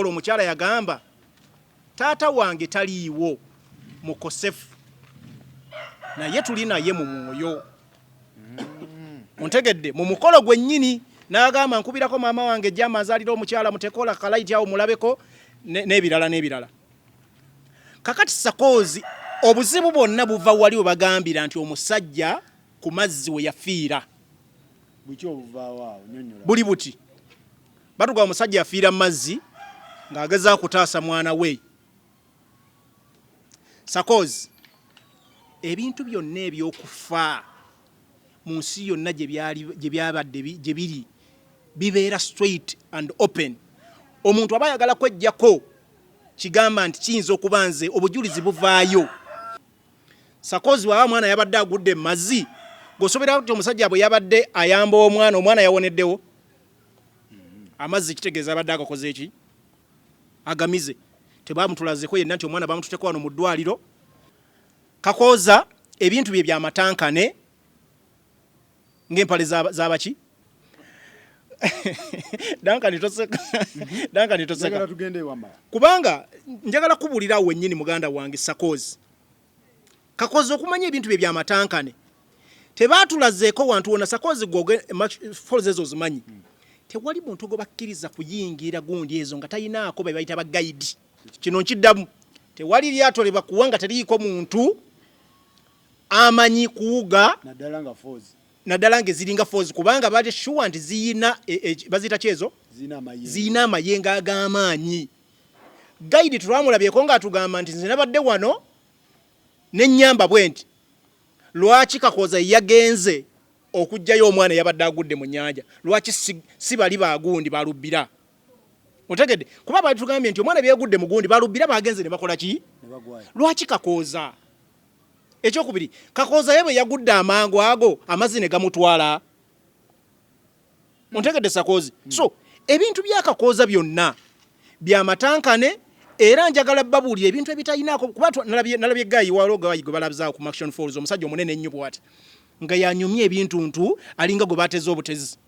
Speaker 2: omukyala yagamba taata wange taliiwo mukosefu naye tuli naye mu mwoyo. Ontegedde mu mukolo gwennyini n'agamba nkubirako maama wange jjama azaalira omukyala mutekola kalaiti awo mulabeko n'ebirala. Kakati Sakoozi obuzibu bwonna buva wali we bagambira nti omusajja ku mazzi we yafiira. Buli buti batuga omusajja yafiira mu mazzi ng'agezaako kutaasa mwana we. Sakoozi ebintu byonna ebyokufa mu nsi yonna gye byabadde gye biri bibeera straight and open. Omuntu aba ayagala kwejjako kigamba nti kiyinza okuba nze obujulizi buvaayo. Sakozi wa mwana yabadde agudde mu mazzi gosobera kuti omusajja bwe yabadde ayamba omwana yawoneddewo. Amazzi kitegeeza abadde agakoze eki agamize tebamutulazeko yenna nti omwana bamututeko wano mu ddwaliro. Kakoza ebintu bye byamatankane ng'empale z'abaki Dankani toseka kubanga njagala kubuulira awo wennyini muganda wange Sakozi. Kakoza okumanya ebintu bye byamatankane tebaatulazeeko wantu wonna. Sakozi gwoge foles ezo zimanyi. Tewali muntu gwe bakkiriza kuyingira gundi ezo nga tayinaako be bayita bagayidi. Kino nkiddamu. Tewali lyato lye bakuwa nga teriiko muntu amanyi kuwuga naddala ng'eziringa fozi kubanga bali sure nti ziyina baziyita kyezo ziyina amayengo ag'amaanyi. Gayidi tulwamulabyeko ng'atugamba nti nze nabadde wano n'ennyamba bwe nti lwaki Kakoza yagenze okujjayo omwana yabadde agudde mu nnyanja, lwaki si bali bagundi balubbira? Otegedde kuba bali tugambye nti omwana byegudde mu gundi balubbira bagenze ne bakola ki? Lwaki Kakoza? Ekyokubiri, Kakoza yebe yagudde amangu ago amazzi ne gamutwala. Otegedde Sakozi. So ebintu bya Kakoza byonna byamatankane era njagala babuli ebintu ebitayinaako kuba nalabye gayi waloga gwe balabza ku Action Falls omusajja omunene ennyo bw'ati nga yanyumye ebintu alinga gwe bateze obutezi.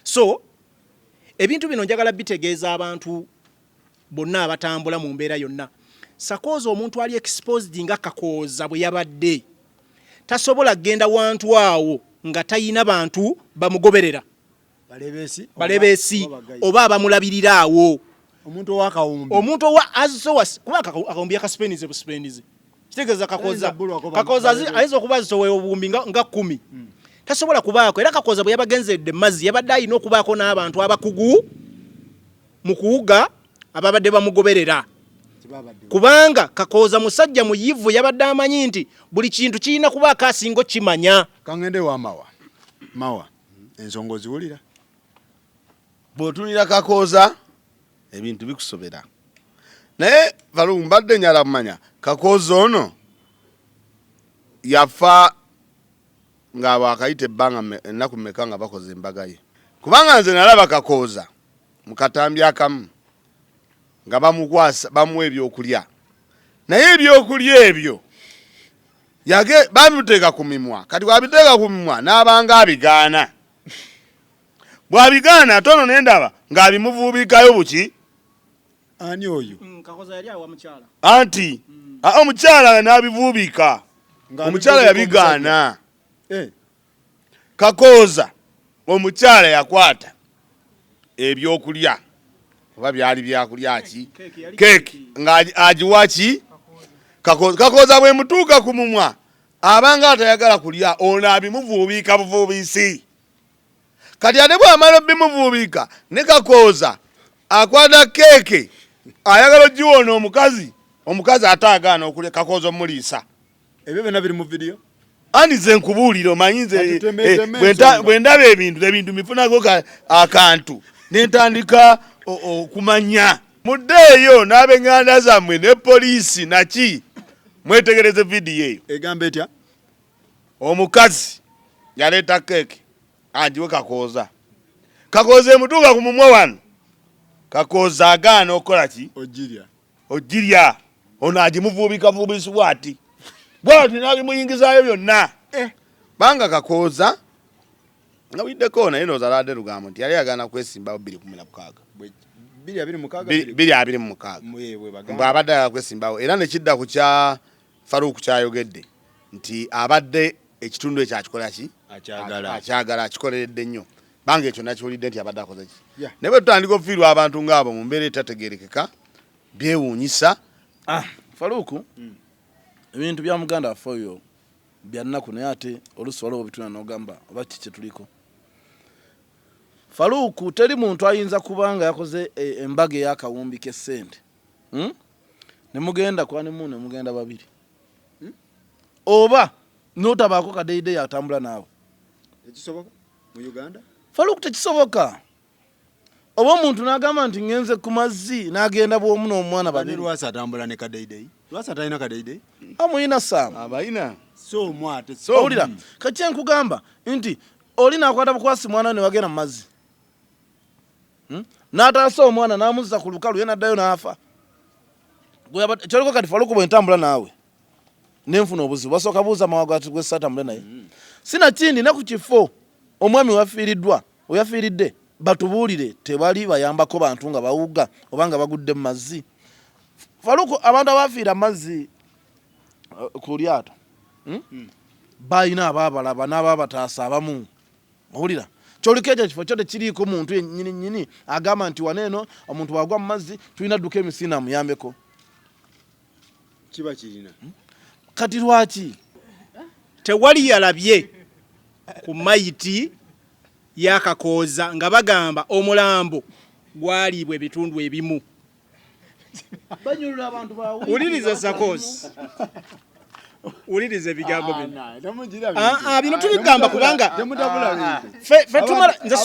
Speaker 2: So ebintu bino njagala bitegeeza abantu bonna abatambula mu mbeera yonna. Sakozi omuntu ali exposed nga Kakoza bwe yabadde tasobola genda wantu awo nga tayina bantu bamugoberera balebesi oba abamulabirira awo.
Speaker 4: Omuntu
Speaker 2: owa azowas kuba akawumbi akaspendize buspendize kitegeeza Kakoza ayinza okuba azitowe obumbi nga 10 tasobola kubaako. Era Kakoza bwe yabagenzedde mazzi yabadde ayina okubaako n'abantu abakugu mu kuwuga ababadde bamugoberera kubanga Kakoza musajja muyivu yabadde amanyi nti buli kintu kirina kuba akasingo kimanya.
Speaker 4: Kangende wa mawa ensonga oziwulira
Speaker 1: bw'otunira Kakoza ebintu bikusobera. Naye Valungu mbadde nyala kumanya Kakoza ono yafa nga bakayita ebbanga ennaku mmeka nga bakoze embaga ye. Kubanga nze nalaba Kakoza mu katambi akamu nga bamukwasa bamuwa ebyokulya. Naye ebyokulya ebyo bamuteeka ku mimwa. Kati bwabiteeka ku mimwa n'abanga abigaana. Bwabigaana tono nendaba ng'abimuvuubikayo buki.
Speaker 4: Ani oyo?
Speaker 2: Kakoza yali awa mukyala.
Speaker 1: Anti omukyala n'abivuubika. Omukyala yabigaana. Kakoza omukyala yakwata ebyokulya oba byali byakulya ki keeki nga agiwa ki Kakoza bwe mutuuka ku mumwa abanga atayagala kulya ono abimuvuubika buvuubisi. Kati ate bw'amala bimuvuubika ne Kakoza akwata keeke ayagala ogiwoona omukazi ataagaana okulya Kakoza omuliisa.
Speaker 4: Ebyo byonna biri mu video.
Speaker 1: Anize nkubuulira omanyi nze bwe ndaba ebintu mifunako akantu nentandika okumanya. Muddeeyo n'ab'eŋŋanda zammwe ne poliisi naki mwetegereze vidiyo eyo.
Speaker 4: Egamba etya?
Speaker 1: Omukazi yaleeta keeke agiwe Kakoza. Kakoza emutuuka ku mumwa wano. Kakoza agaana okukola ki? Ogirya. Ono agimuvuubika vuubisi bw'ati. Bw'ati n'abimuyingizaayo byonna. Banga Kakoza nga widdeko naye n'ozaladde lugambo nti yali yagaana kwesimbawo 216. 226 bw'abadde ayagala kwesimbawo. Era ne kidda ku kya Faruku kyayogedde nti abadde ekitundu ekyo akikola ki? Akyagala akikoleredde nnyo. Banga ekyo nakiwulidde nti abadde akoze ki? Ne bwe tutandika okufiirwa abantu ng'abo mu mbeera etategeerekeka byewuunyisa.
Speaker 3: Faruku ebintu bya muganda waffe oyo bya nnaku naye ate oluusi waliwo bituna n'ogamba oba kiki tuliko. Faruku teri muntu ayinza kubanga yakoze embaga ey'akawumbi k'essente ne mugenda kwa ne mugenda babiri oba notabaako kadeide atambula naawe
Speaker 4: ekisoboka mu Uganda
Speaker 3: Faluku tekisoboka oba omuntu n'agamba nti ngenze ku mazzi n'agenda bw'omu n'omwana babiri
Speaker 4: lwasi atambula ne kadeide lwasi atalina kadeide
Speaker 3: amuyina saamu
Speaker 1: abayina
Speaker 4: so mwate
Speaker 3: owulira kati nkugamba nti oli n'akwata bukwasi mwana ne bagenda mu mazzi n'ataasa omwana n'amuzza ku lukalu ye n'addayo n'afa kyoliko kati Faluku bwe ntambula naawe nenfuna obuzibu basooka buuza mawago ati gwe satambule naye sinakindi ne ku kifo omwami wafiiriddwa oyafiiridde batubuulire tebali bayambako bantu nga bawuga oba nga bagudde mu mazzi Faluku abantu abafiira mazzi ku lyato balina abaabalaba n'abaabataasa abamu owulira kyoliko ekyo kifo kyo tekiriiko muntu yennyini agamba nti waneeno omuntu wagwa mu mazzi tulina dduka emisinde amuyambeko
Speaker 4: kiba kirina
Speaker 3: kati lwaki
Speaker 2: tewali yalabye ku mayiti yakakooza nga bagamba omulambo gwaliibwa ebitundu ebimu
Speaker 3: banyulira abantu bawe
Speaker 2: uliriza Sakosi uliriza ebigambo bino bino tubigamba kubanga fe tumala nze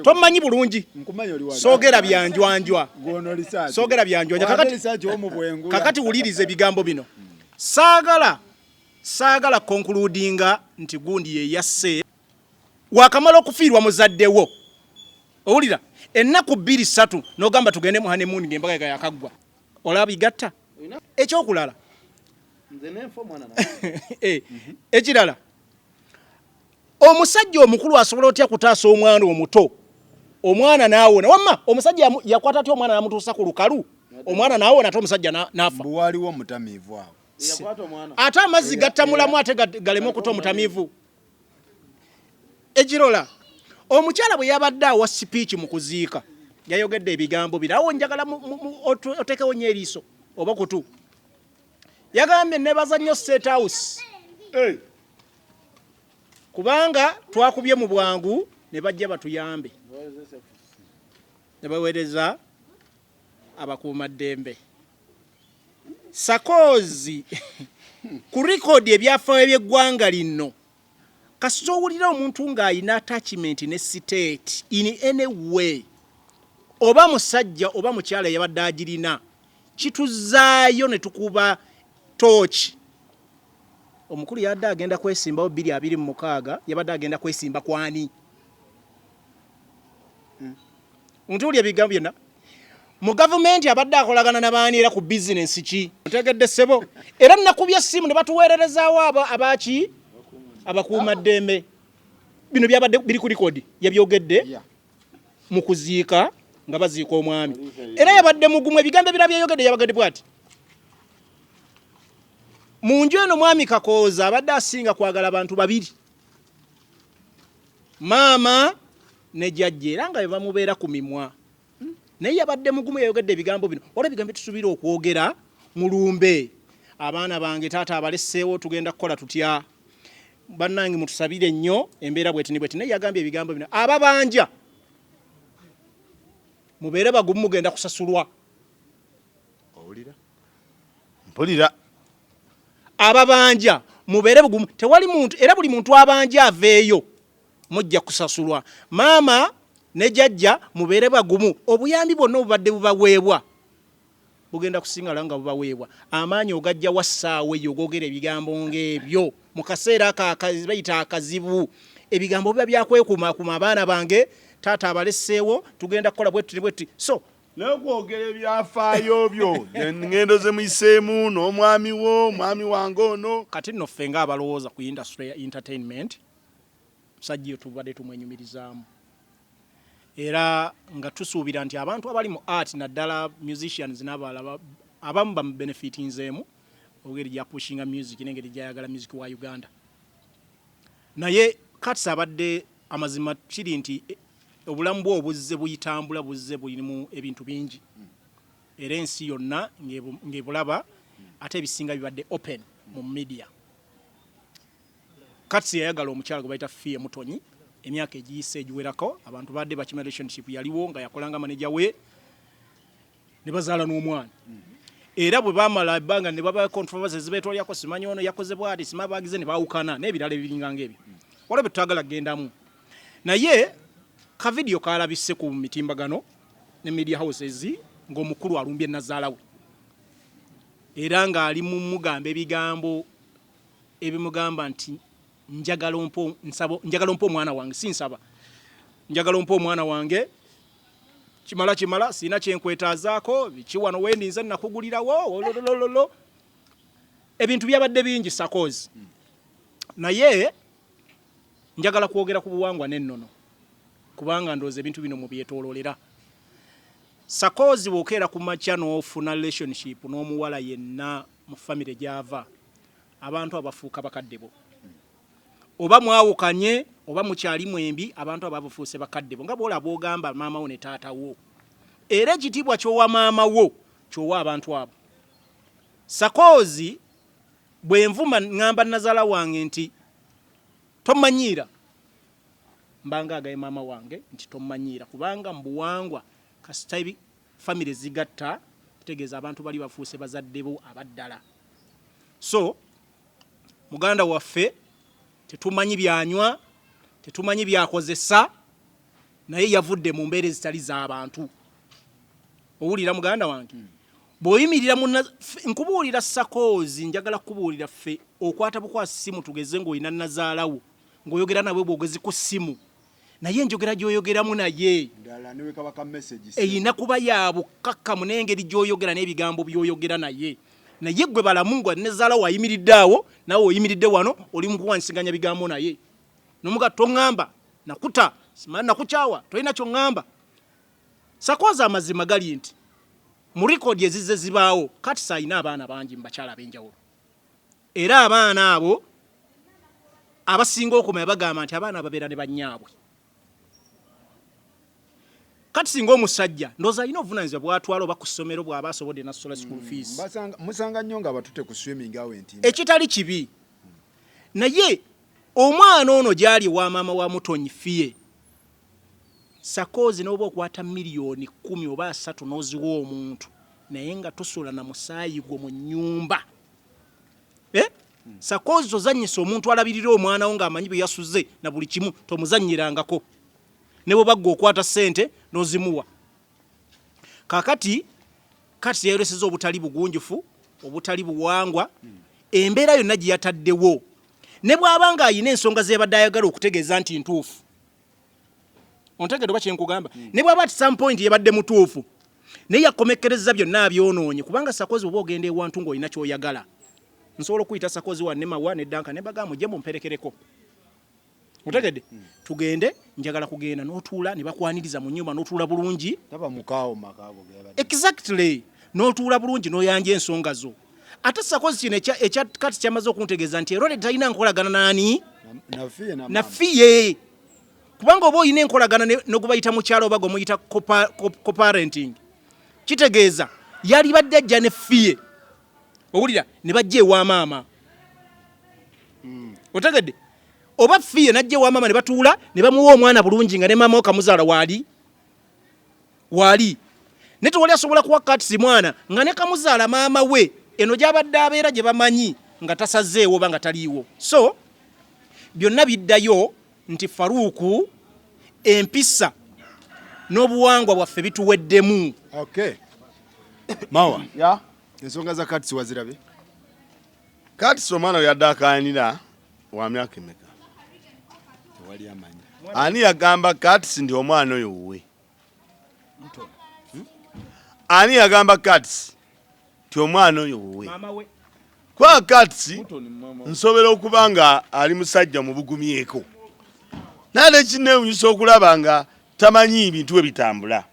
Speaker 2: tomanyi bulungi soogera byanjwanjwa soogera byanjwanjwa kakati uliriza ebigambo bino saagala konkuludinga nti gundi ye yasse wakamala okufiirwa muzaddewo owulira ennaku 2-3 n'ogamba tugende mu honeymoon ng'embaga yakaggwa olabigatta ekyokulala ekirala omusajja omukulu asobola otya kutaasa omwana omuto omwana naawona wamma omusajja yakwata atya omwana namutuusa ku lukalu omwana naawona ate omusajja n'afa
Speaker 4: waliwo omutamiivu awo
Speaker 2: ate amazzi gattamulamu ate galeme okuta omutamiivu ekirola omukyala bwe yabadde awa sipiiki mu kuziika yayogedde ebigambo birawo njagala otekewo nnyo eriiso oba kutu yagambye nebaza nnyo State House kubanga twakubye mu bwangu ne bajja batuyambe ne baweereza abakuumaddembe Sakozi ku rikodi ebyafaayo by'eggwanga lino kasita owulira omuntu ng'ayina attachment ne state in any way oba musajja oba mukyala yabadde agirina kituzaayo ne tukuba tochi omukulu yadde agenda kwesimbawo 226 yabadde agenda kwesimba kwani ntuli ebigambo byonna mu gavumenti abadde akolagana n'abaani era ku bizinensi ki otegedde ssebo era nakubya essimu ne batuweererezaawo abaki abakuumaddembe bino byabadde biri ku likodi yabyogedde mu kuziika nga baziika omwami era yabadde mugumu ebigambo ebirala byayogedde yabagedde bwati mu nju eno mwami Kakooza abadde asinga kwagala abantu babiri maama ne jjajja era nga bamubeera ku mimwa naye yabadde mugumu yayogedde ebigambo bino olwo ebigambo tusuubira okwogera mulumbe abaana bange taata abalesseewo tugenda kukola tutya bannange mutusabire nnyo embeera bwetini naye yagambye ebigambo bino ababanja mubeere bagumu mugenda kusasulwa
Speaker 1: owulira mpulira
Speaker 2: ababanja mubeere bugumu tewali muntu era buli muntu abanja aveeyo mujja kusasulwa maama ne jjajja mubeere bagumu obuyambi bwonna obubadde bubaweebwa bugenda kusingala nga bubaweebwa amaanyi ogajja wassaawe eyo ogogera ebigambo ng'ebyo mu kaseera bayita akazibu ebigambo biba byakwekuumaakuma abaana bange taata abalesseewo tugenda kukola bwetuti so
Speaker 1: n'okwogera ebyafaayo byo engendo ze muyiseemu n'omwami wo omwami wange ono
Speaker 2: kati nno ffe ng'abalowooza ku industry ya entertainment musajja yo tubadde tumwenyumirizaamu era nga tusuubira nti abantu abali mu art naddala musicians n'abalala abamu bamubenefitinzeemu obugeri gya pushinga music n'engeri gyayagala music wa Uganda naye kati abadde amazima kiri nti obulamu bwe obuzze buyitambula buzze bulimu ebintu bingi era ensi yonna ng'ebulaba ate ebisinga bibadde open mu media kati yayagala omukyala gwe bayita Fie Mutonyi emyaka egiyise egiwerako abantu badde bakima relationship yaliwo nga yakolanga manager we ne bazaala n'omwana era bwe bamala ebbanga ne baba controversy zibeetolyako simanyi ono yakoze bwati simabagize ne baawukana n'ebirala ebiringa ng'ebyo waliwo bye tutagala kugendamu naye ka video kalabise ku mitimbagano ne media houses ng'omukulu alumbye nazaala we era ng'ali mu mugamba ebigambo ebimugamba nti njagala ompo omwana wange sinsaba njagala ompo omwana wange kimala sina kyenkwetaazaako biki wano wendinza nakugulirawo ololololo ebintu byabadde bingi sakozi naye njagala kwogera ku buwangwa n'ennono kubanga ndooza ebintu bino mu byetoololera sakozi bw'okeera ku makya n'ofuna relationship n'omuwala yenna mu famire gy'ava abantu abafuuka bakadde bo oba mwawukanye oba mukyali mwembi abantu ababufuuse bakadde bo nga bw'olaba ogamba maama wo ne taata wo era ekitiibwa ky'owa maama wo ky'owa abantu abo sakozi bwe nvuma ŋŋamba nazaala wange nti tomanyiira mbanga agaye maama wange nti tomanyiira kubanga mu buwangwa kasita famire zigatta kitegeeza abantu bali bafuuse bazadde bo abaddala so muganda waffe tetumanyi byanywa tetumanyi byakozesa naye yavudde mu mbeera ezitali z'abantu owulira muganda wange bw'oyimirira nkubuulira sakozi njagala kubuulira ffe okwata bukwasi simu tugeze ng'olina nazaalawo ng'oyogera nawe bwogezi ku simu naye enjogera gy'oyogeramu naye eyina kuba yabukakkamu n'engeri gy'oyogera n'ebigambo by'oyogera naye gwe balamu ngwa nazaalawo ayimiridde awo nawe oyimiridde wano oli mu kuwansiganya bigambo naye nomuga toŋŋamba nakuta simanyi nakukyawa tolina ky'oŋŋamba sakozi amazima gali nti mu likodi ezizze zibaawo kati sayina abaana bangi mu bakyala ab'enjawulo era abaana abo abasinga okumanya bagamba nti abaana babeera ne bannyaabwe kati singa omusajja ndooza alina obuvunaanyizibwa bw'atwala oba ku ssomero bw'aba asobodde nasola school fees
Speaker 4: musanga nnyo nga batute ku swimming awo enti
Speaker 2: ekitali kibi naye omwana ono gyali wa maama wa mutonyi fiye sakozi n'oba okwata miliyoni 10 oba 3 n'oziwa omuntu naye nga tosula na musaayi gwo mu nnyumba sakozi ozannyisa omuntu alabirira omwana wo ng'amanyi bwe yasuze na buli kimu tomuzannyirangako ne bwe bagga okwata ssente n'ozimuwa kakati kati yayoleseza obutali bugunjufu obutali buwangwa embeera yonna gye yataddewo ne bw'aba ng'ayina ensonga z'ebadde ayagala okutegeeza nti ntuufu ontegedde oba kyenkugamba ne bw'aba ati some point yebadde mutuufu naye yakomekkereza byonna abyonoonye kubanga sakozi oba ogenda ewantu ng'olina ky'oyagala nsobola okuyita sakozi wanne mawa neddanka ne bagamba mujje mumperekereko otegedde tugende njagala kugenda n'otuula ne bakwaniriza mu nnyumba n'otuula bulungi exactly n'otuula bulungi n'oyanja ensonga zo ate sakozi kino ekya kati kyamaze okuntegeeza nti erole talina nkolagana nani nafiye kubanga oba oyina enkolagana nogubayita mukyalo oba gomuyita co-parenting kitegeeza yali badde ajja ne fiye owulira ne bajja ewa maama otegedde oba fiye najja ewa maama ne batuula ne bamuwa omwana bulungi nga ne maama okamuzaala waali ne tewali asobola kuwa katisi mwana nga ne kamuzaala maama we eno gy'abadde abeera gye bamanyi nga tasazeewo oba nga taliiwo so byonna biddayo nti Faruku empisa n'obuwangwa bwaffe bituweddemu
Speaker 4: mawa ensonga za katisi wazirabe
Speaker 1: katisi omwana yadde akaanira wa myaka emeka
Speaker 4: tewali amanyi
Speaker 1: ani yagamba katisi ndi omwana oyo wuwe ani yagamba katisi ti omwana oyo wuwe kwa katisi nsobera okuba nga ali musajja mubugumyeko nale kinneewunyisa okulaba nga tamanyi bintu we bitambula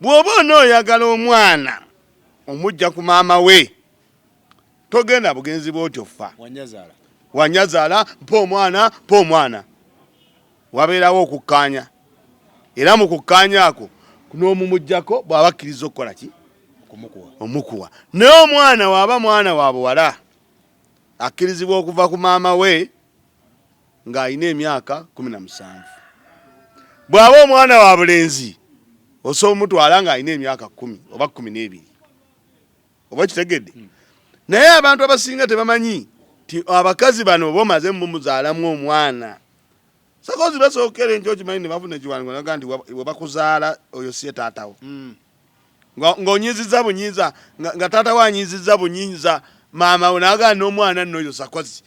Speaker 1: bw'oba onooyagala omwana omujja ku maama we togenda bugenzi bw'otyo ffa wanyazaala mpa omwana wabeerawo okukkaanya era mu kukkaanya ako n'omumujjako bw'aba akkiriza okukola ki omukuwa naye omwana waaba mwana wa buwala akkirizibwa okuva ku maama we ng'alina emyaka 17 bw'aba omwana wa bulenzi osobola omutwala ng'alina emyaka 10 oba 12 oba kitegedde naye abantu abasinga tebamanyi ti abakazi bano bomaze mumuzaalamu omwana sakozi basookera enkyo kimanyi ne bafuna ekiwandiiko naga nti webakuzaala oyo si taatawo ng'onyiizizza bunyiiza nga taata we anyiizizza bunyiiza maama we naga n'omwana nno oyo sakozi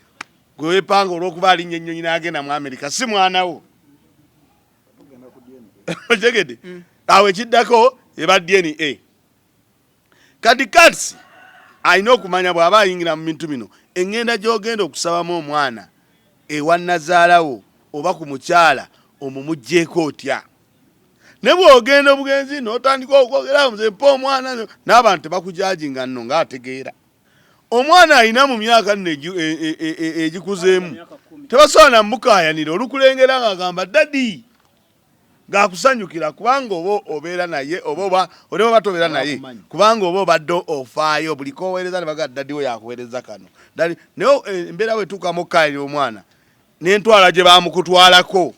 Speaker 1: gwe weepanga olw'okuba alinnya ennyonyi n'agenda mu Amerika si mwana wo otegedde awo ekiddako eba DNA kati katsi alina okumanya bw'aba ayingira mu bintu bino eŋŋenda gy'ogenda okusabamu omwana ewa nazaalawo oba ku mukyala omumugjeeko otya ne bw'ogenda obugenzi n'otandika okwogera nze mpa omwana n'abantu tebakujajinga nno ng'ategeera omwana alina mu myaka nno egikuzeemu tebasobola namukaayanira olukulengera ng'agamba dadi ng'akusanyukira kubanga oba obeera naye oba olema tobeera naye kubanga oba obadde ofaayo buli koweereza ne bagaa dadi we yakuweereza kano naye embeera bwetuuka mukaayirira omwana n'entwala gye bamukutwalako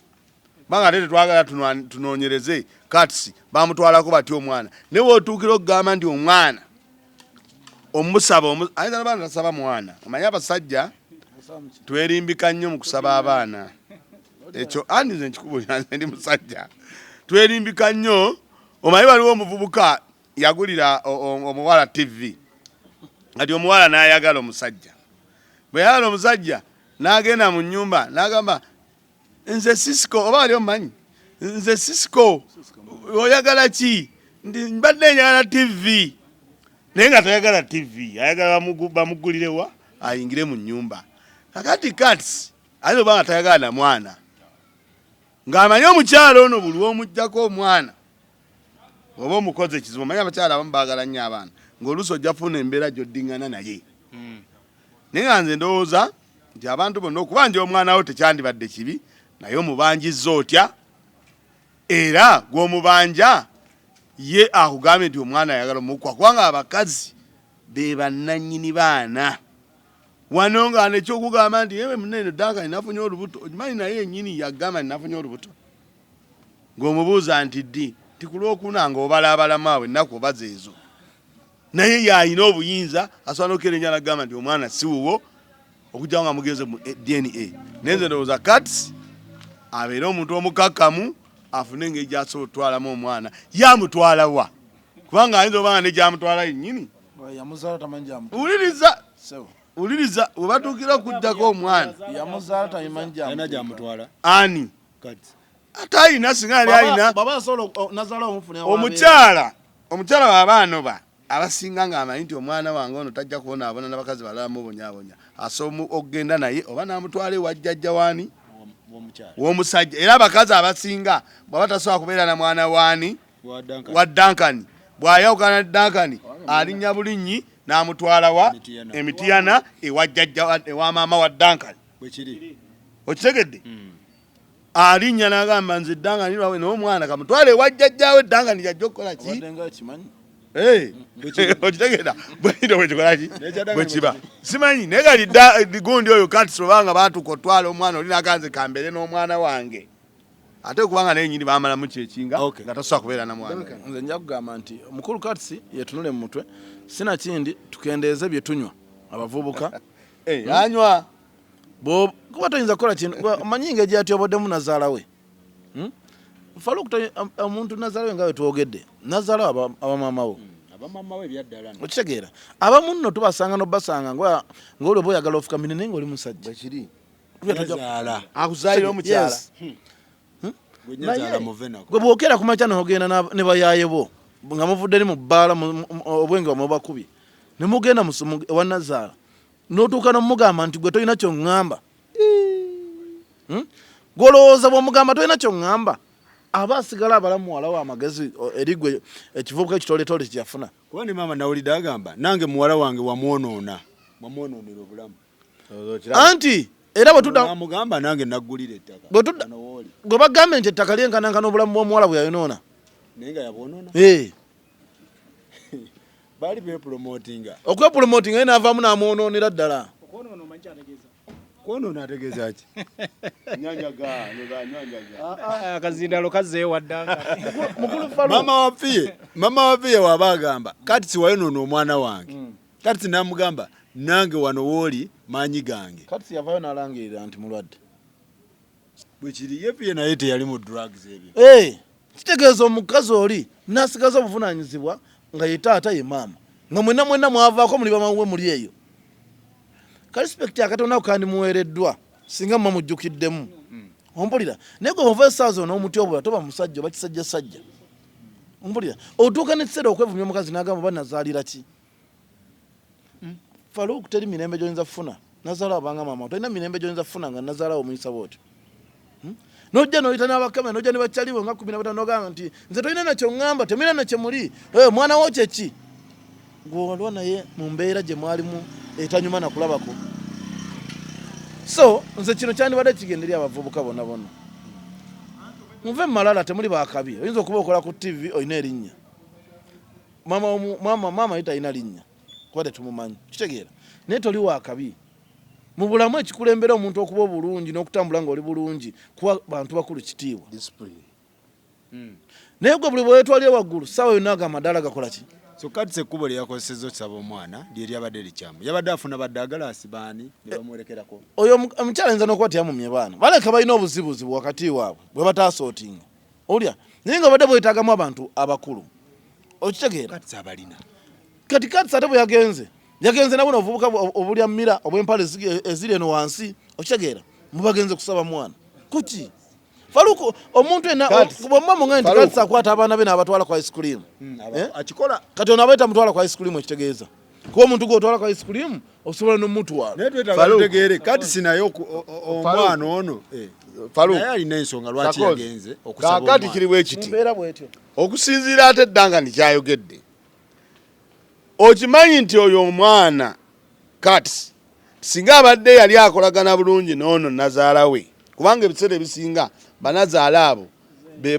Speaker 1: kubanga ate tetwagala tunoonyereze katsi bamutwalako batya omwana naye weotuukira okugamba nti omwana omusaba ayinza nabaana tasaba mwana omanye abasajja twerimbika nnyo mu kusaba abaana ekyo andize nkikubo nze ndi musajja twerimbika nnyo omanyi waliwo omuvubuka yagulira omuwala TV kati omuwala n'ayagala omusajja bwe yagala omusajja n'agenda mu nnyumba n'agamba nze Cisco oba wali omumanyi nze Cisco oyagala ki mbadde njagala TV naye nga tayagala TV ayagala bamugulirewa ayingire mu nnyumba kakati katsi ayinza oba nga tayagala na mwana ng'amanyi omukyala ono buli w'omuggyako omwana oba omukozi ekizibu omanyi abakyala abamu baagala nnyo abaana ng'oluusi ojja funa embeera gy'oddiŋŋana naye naye nga nze ndowooza nti abantu bonna okubanja omwana wo tekyandibadde kibi naye omubanjizza otya era gw'omubanja ye akugambye nti omwana ayagala omukwa kubanga abakazi be bannannyini baana wano nga nekyokugamba nti yewe munene Dankani nafunye olubuto okimanyi naye yennyini yagamba nafunye olubuto ng'omubuuza nti ddi tikulwokuna ng'obalaabalamu ennaku obaza ezo naye yalina obuyinza asobola n'okerenya nagamba nti omwana si wuwo okujja nga mugeze mu DNA naye nze ndowooza katsi abeere omuntu omukakkamu afune engeri gy'asobola otwalamu omwana yamutwala wa kubanga ayinza obanga ne gyamutwala yennyini uliriza webatuukira okuddako omwana ani ate ayina singa ali ayina omukyala w'abaanoba abasinga ng'amanyi nti omwana wange ono tajja kubonaabona n'abakazi balala mubonyaabonya asobola okgenda naye oba n'amutwala ewa jjajja waani w'omusajja era abakazi abasinga bw'aba tasobola kubeera na mwana waani wa Dankani bw'ayawukana Dankani alinnya bulinnyi n'amutwala wa emitiyana ewa jjajja ewa maama wa Dankani okitegedde alinnya n'agamba nze Dankani lwawe n'omwana kamutwala ewa jjajjawe Dankani jajja okukola ki okitegedda bwekito bwekikola ki bwekiba simanyi naye gali gundi oyo katsi obanga baatuuka otwala omwana oli naganze kambere n'omwana wange ate kubanga naye nyini bamalamu kyekinga nga tasobola kubeera na mwana
Speaker 3: nze nja kugamba nti omukulu katsi yetunule mu mutwe sinakindi tukendeeze bye tunywa abavubuka
Speaker 1: anywa
Speaker 3: kuba toyinza kukola kintu omanyi engeri gyatyoboddemu nazaala we fala okuta omuntu nazaala we nga we twogedde nazaala abamaama wo okitegeera abamu nno tubasanga nobasanga ng'oli oba oyagala ofukamine naye ng'oli musajja
Speaker 1: akuzaalira omukyala
Speaker 3: gwe bwokera ku makya nogenda ne bayaaye bo nga muvudde ni mu bbaala obwenge bamubakubye ne mugenda ewa nazaala n'otuuka n'omugamba nti gwe tolina kyoŋŋamba gw'olowooza bw'omugamba tolina kyoŋŋamba aba asigala abalamu muwala we amagezi eri gwe ekivubuka ekitoletole kyeyafuna
Speaker 4: kuba ne maama nawulidde agamba nange muwala wange wamwonoonera obulamu
Speaker 3: anti era
Speaker 4: bwetudamugamba nange naggulira ettaka
Speaker 3: gwe bagambe nti ettaka lyenkanankana obulamu bw'omuwala bwe yayonoona
Speaker 4: naye nga yabwonoona baali bepromotinga
Speaker 3: okwepromotinga ye naavaamu n'amwonoonera ddala
Speaker 4: kwonoona ategeeza ki
Speaker 2: akazindalo kazzeeyo Dankani
Speaker 4: mama wafiye waba agamba kati siwayonoona omwana wange kati namugamba nange wano wooli maanyi gange
Speaker 3: kati yavayo nalangirira nti mulwadde
Speaker 4: bwekiri yepiye naye teyali mu drugs ebyo
Speaker 3: kitegeeza omukazi oli nasigaza obuvunanyizibwa nga ye taata ye maama nga mwenna mwavaako muli bamawe muli eyo kalispekti akatonaako kandi muweereddwa singa mma mujjukiddemu ompulira naye gwe ova esaazo n'omuti obula toba musajja oba kisajjasajja ompulira otuuka nekiseera okwevumya omukazi n'agamba banazaalira ki Faluku teri mirembe gy'oyinza kufuna nazaala abanga maama tolina mirembe gy'oyinza kufuna nga nazaalawo omuyisa bw'otyo nojja noyita n'abakama nojja ne bakyaliwo nga 15 n'ogamba nti nze tolina nakyo ŋŋamba temulina nakyo muli mwana wo kyeki gw'olwa naye mu mbeera gye mwalimu etanyuma nakulabako so nze kino kyandibadde kigenderya abavubuka bonna muve mu malala temuli bakabi oyinza okuba okola ku TV oyina erinnya maama ye talina linnya kuba tetumumanyi kitegeera naye toli wakabi mu bulamu ekikulembera omuntu okuba obulungi n'okutambula ng'oli bulungi kuba bantu bakulu kitiibwa naye gwe buli bwewetwalye waggulu saawa yonna agamba ddala gakola ki
Speaker 4: so kati sekkubo lyeyakozesezza okusaba omwana lyeryabadde likyamu yabadde afuna baddagala asibaani ne bamuwerekerako
Speaker 3: oyo omukyala ayinza n'okuba teyamumye baana baleka balina obuzibuzibu wakati waabwe bwe bataasootinga olya naye nga badde bwetaagamu abantu abakulu okitegeera
Speaker 4: kati abalina
Speaker 3: kati ate bwe yagenze nabona obuvubuka obulya mmira obw'empale eziri eno wansi okitegeera mubagenze kusaba mwana kuki Faluku omuntu bwomba munga nti kati akwata abaana be n'abatwala ku ice cream
Speaker 4: akikola
Speaker 3: kati ono abaita mutwala ku ice cream ekitegeeza kuba omuntu gw'otwala ku ice cream osobola n'omutwala
Speaker 4: naye twetagategeere kati sinaye omwana ono naye alina ensonga lwaki yagenze okusaba omwana
Speaker 1: kakati kiri bwekiti
Speaker 3: mbeera bwetyo
Speaker 1: okusinziira ate eddanga ndikyayogedde okimanyi nti oyo omwana kati singa abadde yali akolagana bulungi n'ono nazaala we kubanga ebiseera ebisinga banazaala abo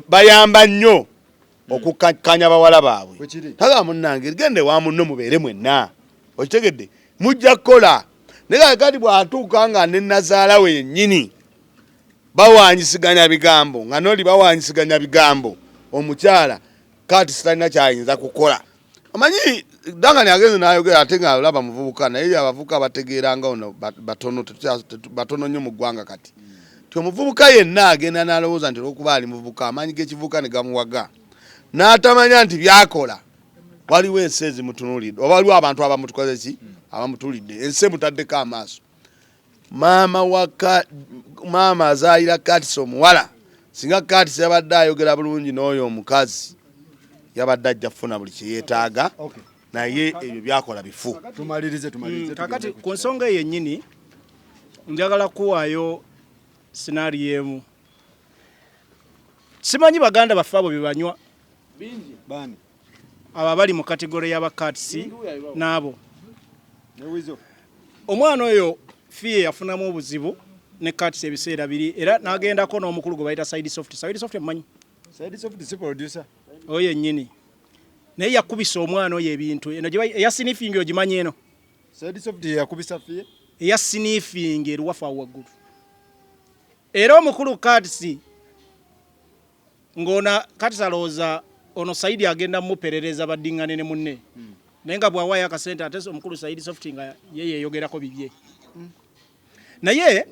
Speaker 1: bayamba nnyo okukakkanya bawala baabwe taga munnange gende wa munno mubeere mwenna okitegedde mujja kukola naye kati bw'atuuka nga ne nazaala we yennyini bawanyisiganya bigambo nga noli bawanyisiganya bigambo omukyala kati sitalina kyayinza kukola amanyi danga nyagenze nayogera ate nga alaba muvubuka naye abavubuka bategeeranga ono batono nnyo mu ggwanga kati ti omuvubuka yenna agenda n'alowooza nti olwokuba ali muvubuka amaanyi g'ekivubuka ne gamuwaga n'atamanya nti byakola waliwo ensi ezimutunuulidde oba waliwo abantu abamutukoze ki abamutulidde ensi emutaddeko amaaso maama azaayira katisi omuwala singa katisi yabadde ayogera bulungi n'oyo omukazi yabadde ajja kufuna buli kyeyeetaaga naye ebyo byakola bifu
Speaker 4: tumalirize
Speaker 2: kakati ku nsonga eyo yennyini njagala kuwaayo sinaariyo emu simanyi baganda baffe abo bye banywa abo abali mu kategore y'abakatisi n'abo omwana oyo fiye yafunamu obuzibu ne katisi ebiseera biri era n'agendako n'omukulu gwe bayita side soft emanyi oyo yennyini naye yakubisa omwana oyo ebintu eno eyasinifingi ogimanyi eno eyasinifingi eruwafu awo waggulu era omukulu katisi ng'ona katisi alowooza ono saidi agenda mumuperereza baddiŋŋane ne munne naye nga bw'awaayo akasente ate omukulu saidi soft nga ye yeeyogerako bibye naye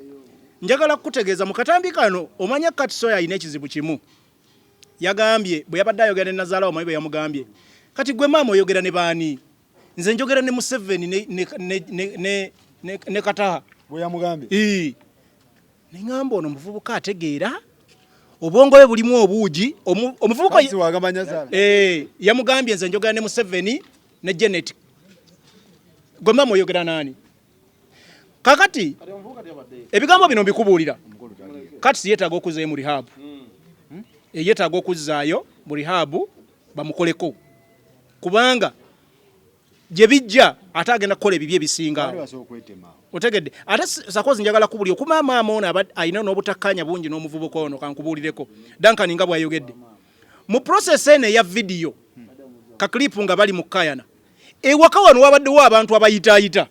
Speaker 2: njagala kukutegeeza mu katambi kano omanya katisi oyo alina ekizibu kimu yagambye bwe yabadde ayogera ne nazaala omanyi bwe yamugambye kati gwe maama oyogera ne baani nze njogera ne Museveni ne Kataha
Speaker 4: bwe yamugambye
Speaker 2: neŋŋamba ono omuvubuka ategeera obwongo bwe bulimu obuugi omuvubuka yamugambye nze njogera ne Museveni ne Janet gwe maama oyogera naani kakati ebigambo bino mbikubuulira kati yeetaaga okuzaayo mu rihabu yeetaaga okuzzaayo mu rihabu bamukoleko kubanga gye bijja ate agenda kukola ebibyo ebisinga otegedde ate sakozi njagala kubuli okuma maama ono alina n'obutakkanya bungi n'omuvubuka ono kankubuulireko Duncan nga bw'ayogedde mu process eno eya vidiyo kaklipu nga bali mu kayana ewaka wano wabaddewo abantu abayitaayita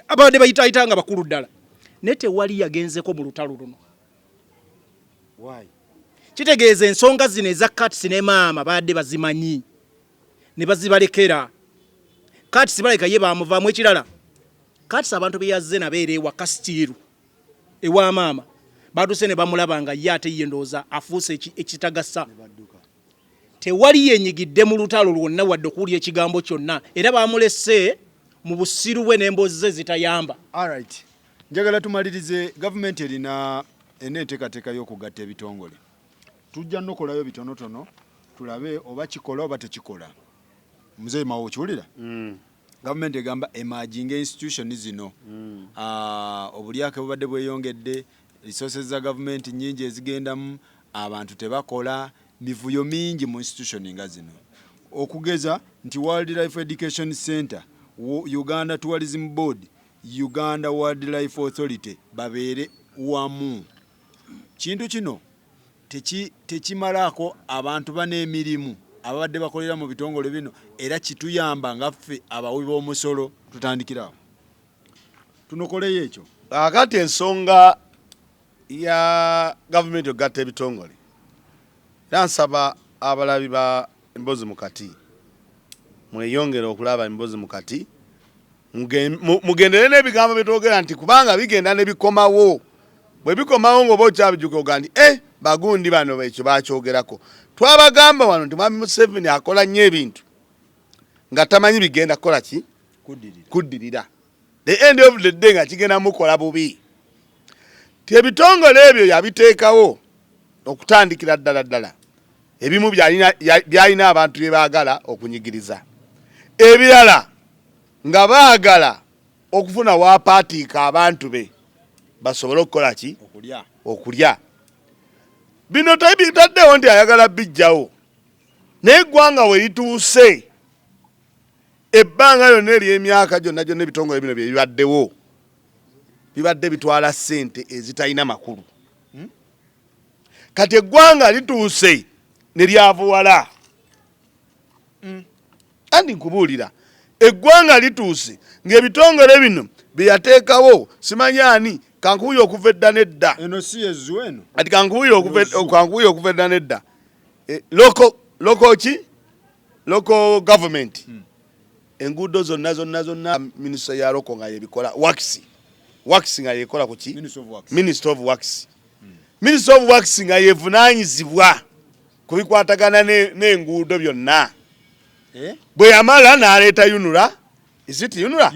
Speaker 2: abadde bayitaayita nga bakulu ddala naye tewali yagenzeko mu lutalo luno kitegeeza ensonga zino eza katisi ne maama badde bazimanyi ne bazibalekera kati sibaleka ye bamuvaamu ekirala kati abantu beyazze nabeere ewa kasitiiru ewa maama baduse ne bamulaba nga ye ate ye ndowooza afuuse ekitagasa tewali yenyigidde mu lutalo lwonna wadde okuwulya ekigambo kyonna era bamulese mu busiru bwe n'emboozi ze zitayamba.
Speaker 4: Alright, njagala tumalirize. Gavumenti erina enteekateeka y'okugatta ebitongole. Tujja n'okolayo bitonotono tulabe oba kikola oba tekikola. Mzee Mawo kiwulira? Gavumenti egamba emerging institution zino obulyake bubadde bweyongedde, resources za gavumenti nnyingi ezigendamu, abantu tebakola, mivuyo mingi mu institution nga zino. Okugeza nti Wildlife Education Center, Uganda Tourism Board, Uganda Wildlife Authority babeere wamu. Kintu kino tekimalako abantu baneemirimu abadde bakolera mu bitongole bino era kituyamba nga ffe abawi b'omusolo. Tutandikirawo tunokoleyo ekyo.
Speaker 1: Akati ensonga ya gavumenti okugatta ebitongole era nsaba abalabi ba Emboozi Mukati mweyongere okulaba Emboozi Mukati, mugendere n'ebigambo byetwogera nti kubanga bigenda ne bikomawo, bwe bikomawo ng'oba okyabijuka oga nti bagundi bano ekyo bakyogerako. Twabagamba wano nti Mwami Museveni akola nnyo ebintu nga tamanyi bigenda kukola ki? Kuddirira. The end of the day nga kigenda mukola bubi. Ebitongole ebyo yabiteekawo okutandikira ddala. Ebimu byalina abantu bye baagala okunyigiriza. Ebirala nga baagala okufuna wapaatiika abantu be basobole okukola ki? Okulya. Bino tabitaddewo nti ayagala bijjawo. Naye eggwanga we lituuse ebbanga lyonna ery'emyaka gyonna ebitongole bino bye bibaddewo bibadde bitwala ssente ezitalina makulu. Kati eggwanga lituuse ne lyavuwala. Andi nkubuulira eggwanga lituuse ng'ebitongole bino bye yateekawo simanyaani kankubuye okuva edda n'edda.
Speaker 4: Eno si yezu eno.
Speaker 1: Ati kankubuye okuva edda n'edda. Local government. Enguudo zonna minisita ya loko nga yebikola wax nga yekola ku ki? Minister of Works. Minister of Works nga yevunaanyizibwa kubikwatagana n'enguudo byonna. Bwe yamala n'aleeta Yunura. Is it Yunura?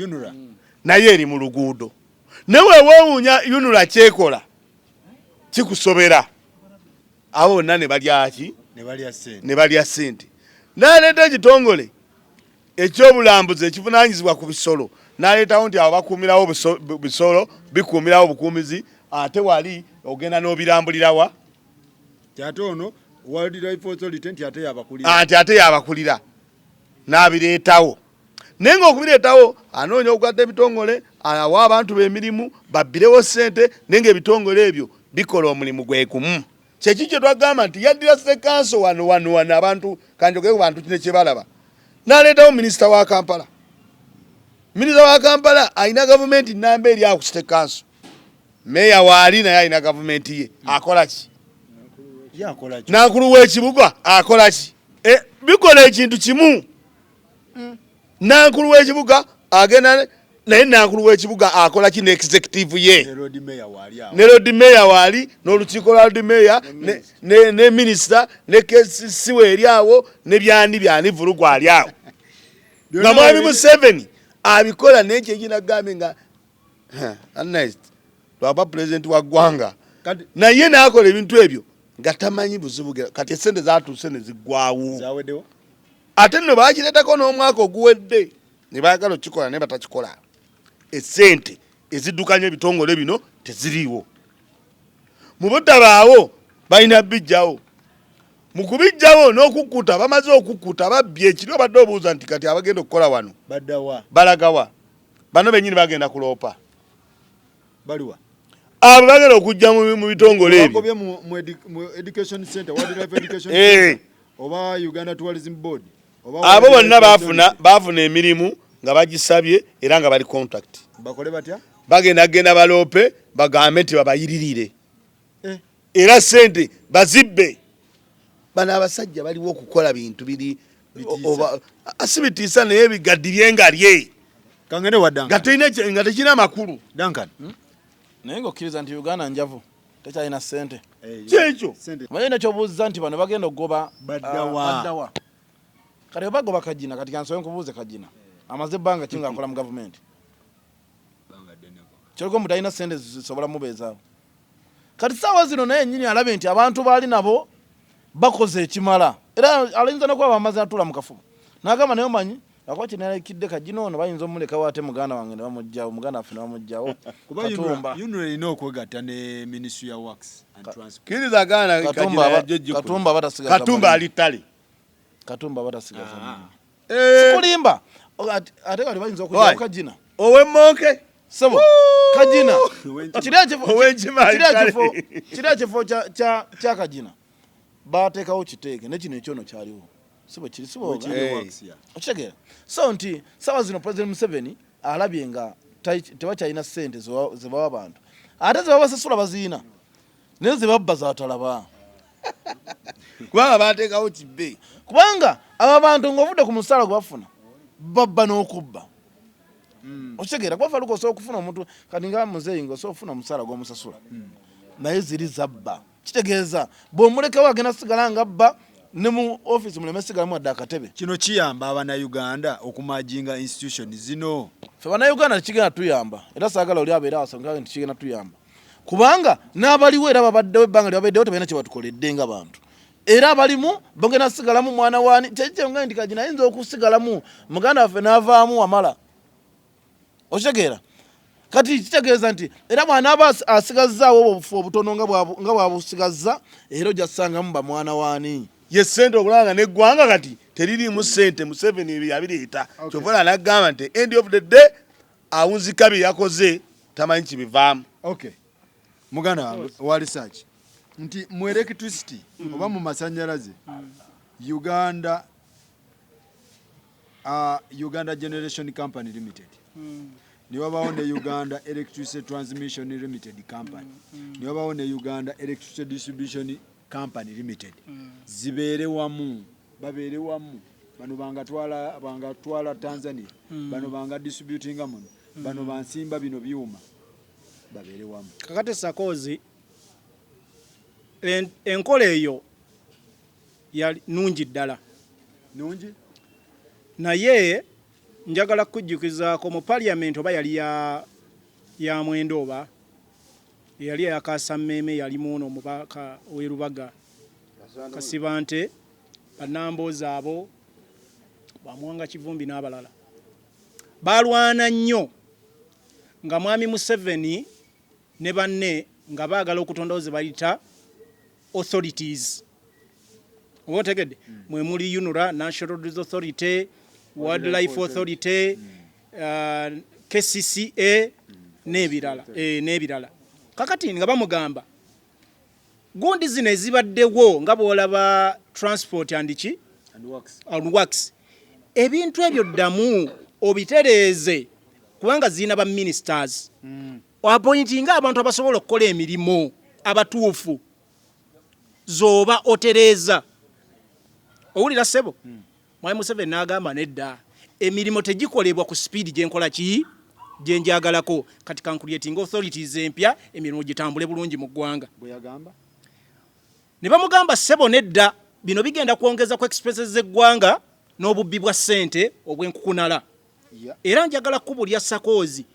Speaker 1: Naye eri mu luguudo. Ne weewuunya Yunura kyekola kikusobera. Abo bonna ne balya ki? Ne balya ssente. N'aleeta ekitongole ekyobulambuzi ekivunaanyizibwa ku bisolo. N'aleetawo nti abo bakuumirawo bisolo bikuumirawo obukuumizi ate wali ogenda n'obirambulirawa.
Speaker 4: Ate ono Wildlife Authority nti ate yabakulira. N'abireetawo. Naye ng'okubireetawo anoonya okugatta ebitongole awa abantu b'emirimu babbirewo ssente naye ng'ebitongole ebyo bikola omulimu gwe gumu. Kyeki kye twagamba nti yaddira State Council wano abantu kanjogere ku bantu kino kye balaba. N'aleetawo minisita wa Kampala. Minisita wa Kampala alina gavumenti nnamba eri awo ku State Council. Meya waali naye alina gavumenti ye. Akola ki? Nankulu w'ekibuga akola ki? Bikola ekintu kimu. Nankulu w'ekibuga agenda naye nankulu w'ekibuga akola ki n'executive ye? Ne road mayor waali n'olukiiko lwa road mayor ne minisita ne KCC eri awo ne byani vulugu ali awo. Nga Mwami Museveni abikola n'ekyo ekinagambe nga honest lwaba president wa ggwanga naye n'akola ebintu ebyo nga tamanyi buzibu kati essente zaatuuse ne ziggwawo. Ate nno baakireetako n'omwaka oguwedde ne baagala okikola naye batakikola. Essente eziddukanya ebitongole bino teziriiwo. Mu butabaawo balina bijjawo. Mu kubijjawo n'okukkuta bamaze okukkuta babbye ekiri obadde obuuza nti kati abagenda okukola wano balagawa. Bano bennyini bagenda kuloopa. Abo bagenda okujja mu bitongole ebyo. Mu education center, Wildlife Education Center, oba Uganda Tourism Board.
Speaker 1: Abo bonna baafuna emirimu nga bagisabye era nga bali contract.
Speaker 4: Bakole batya?
Speaker 1: Bagenda baloope bagambe nti babayiririre. Era ssente bazibbe. Bano abasajja baliwo okukola bintu biri oba asibitiisa naye bigaddirye nga lye
Speaker 4: kangene wadanga
Speaker 1: nga tekina makulu
Speaker 4: Duncan
Speaker 3: naye ng'okkiriza nti Uganda njavu tekyalina ssente
Speaker 1: kyekyo
Speaker 3: manye nekyobuuziza nti bano bagenda okugoba
Speaker 4: baddawa
Speaker 3: kati obagoba kagina kati kansobe nkubuuze kagina amaze ebbanga ki ng'akola mu gavumenti kyoleko mu talina ssente zisobola mubeezaawo kati saawa zino naye nnyini alabe nti abantu baali nabo bakoze ekimala era alayinza nokuba bamaze natula mu kafuba n'agamba naye omanyi akuba kinalekidde kagina ono bayinza omulekawo ate muganda wange ne bamugjawo muganda waffe ne bamugjawo
Speaker 4: yuno erina okwegatta ne ministry ya works and transport
Speaker 1: kiriza gaana katumba ali ttale
Speaker 3: katumba batasigaza sikulimba ate kati bayinza okujjawo kagina
Speaker 1: owemmonke
Speaker 3: sebo kagina kiri ekifo kya kagina bateekawo kiteeke nekino ekyono kyaliwo sibo kiri okitegeera so nti sawa zino President Museveni alabye nga tebakyalina ssente zebawa abantu ate zebabasasula baziina naye zebabba zatalaba
Speaker 1: kubanga bateekawo kibbe
Speaker 3: kubanga abo abantu ng'ovudde ku musaala gwe bafuna babba n'okubba okitegeera kuba faluko osobola okufuna omuntu kati nga muzeeyi ng'osobola okufuna omusaala gw'omusasula naye ziri zabba kitegeeza bw'omulekawo agenda sigala nga abba ne mu office muleme sigalamu adde akatebe
Speaker 4: kino kiyamba abannayuganda okumajinga institution zino
Speaker 3: ffe bannayuganda tekigenda tuyamba era saagala oli abeera awasanga nti kigenda tuyamba kubanga n'abaliwo era babaddewo ebbanga lyababaddewo tebalina kye batukoledde nga bantu era abalimu bogenda sigalamu mwana waani tekyenga nti kagina ayinza okusigalamu muganda waffe n'avaamu wamala okitegeera kati kitegeeza nti era bw'anaaba asigazzaawo obufu obutono nga bwabusigazza era ojja kusangamu bamwana waani
Speaker 1: ye ssente okulanga neggwanga kati teririimu ssente Museveni yabireeta kyova anagamba nti end of the day awunzika bye yakoze tamanyi kibivaamu
Speaker 4: muganda wange wa research nti mu electricity oba mu masanyalaze Uganda Generation Company Limited ni wabawo ne Uganda Electricity Transmission Limited Company ni wabawo ne Uganda Electricity Distribution Company Limited zibeere wamu babeere wamu bano bangatwala Tanzania bano banga distributinga muno bano bansimba bino byuma babeere wamu
Speaker 2: kakati sakozi enkola eyo yali nungi ddala
Speaker 4: nungi
Speaker 2: naye njagala kujjukizaako mu parliament oba yali ya mwendo oba yali yakasa mmeme yalimu ono omubaka w'erubaga Kasibante Banamboozi abo Bamwanga Kivumbi n'abalala balwana nnyo nga mwami Museveni ne banne nga baagala okutondawo ze bayita authorities oba otegedde mwe muli UNRA National Roads Authority Wildlife Authority KCCA n'ebirala kakati nga bamugamba gundi zino ezibaddewo nga bw'olaba transport and works ebintu ebyo ddamu obitereeze kubanga zirina ba ministers appointinga abantu abasobola okukola emirimu abatuufu zoba otereeza owulira ssebo mwami Museveni n'agamba nedda emirimu tegikolebwa ku speed gyenkola ki gyenjagalako kati creating authorities empya emirimu gitambule bulungi mu ggwanga ne bamugamba ssebo nedda bino bigenda kwongeza ku expenses z'eggwanga n'obubbi bwa ssente obw'enkukunala era njagala kubulya Sakozi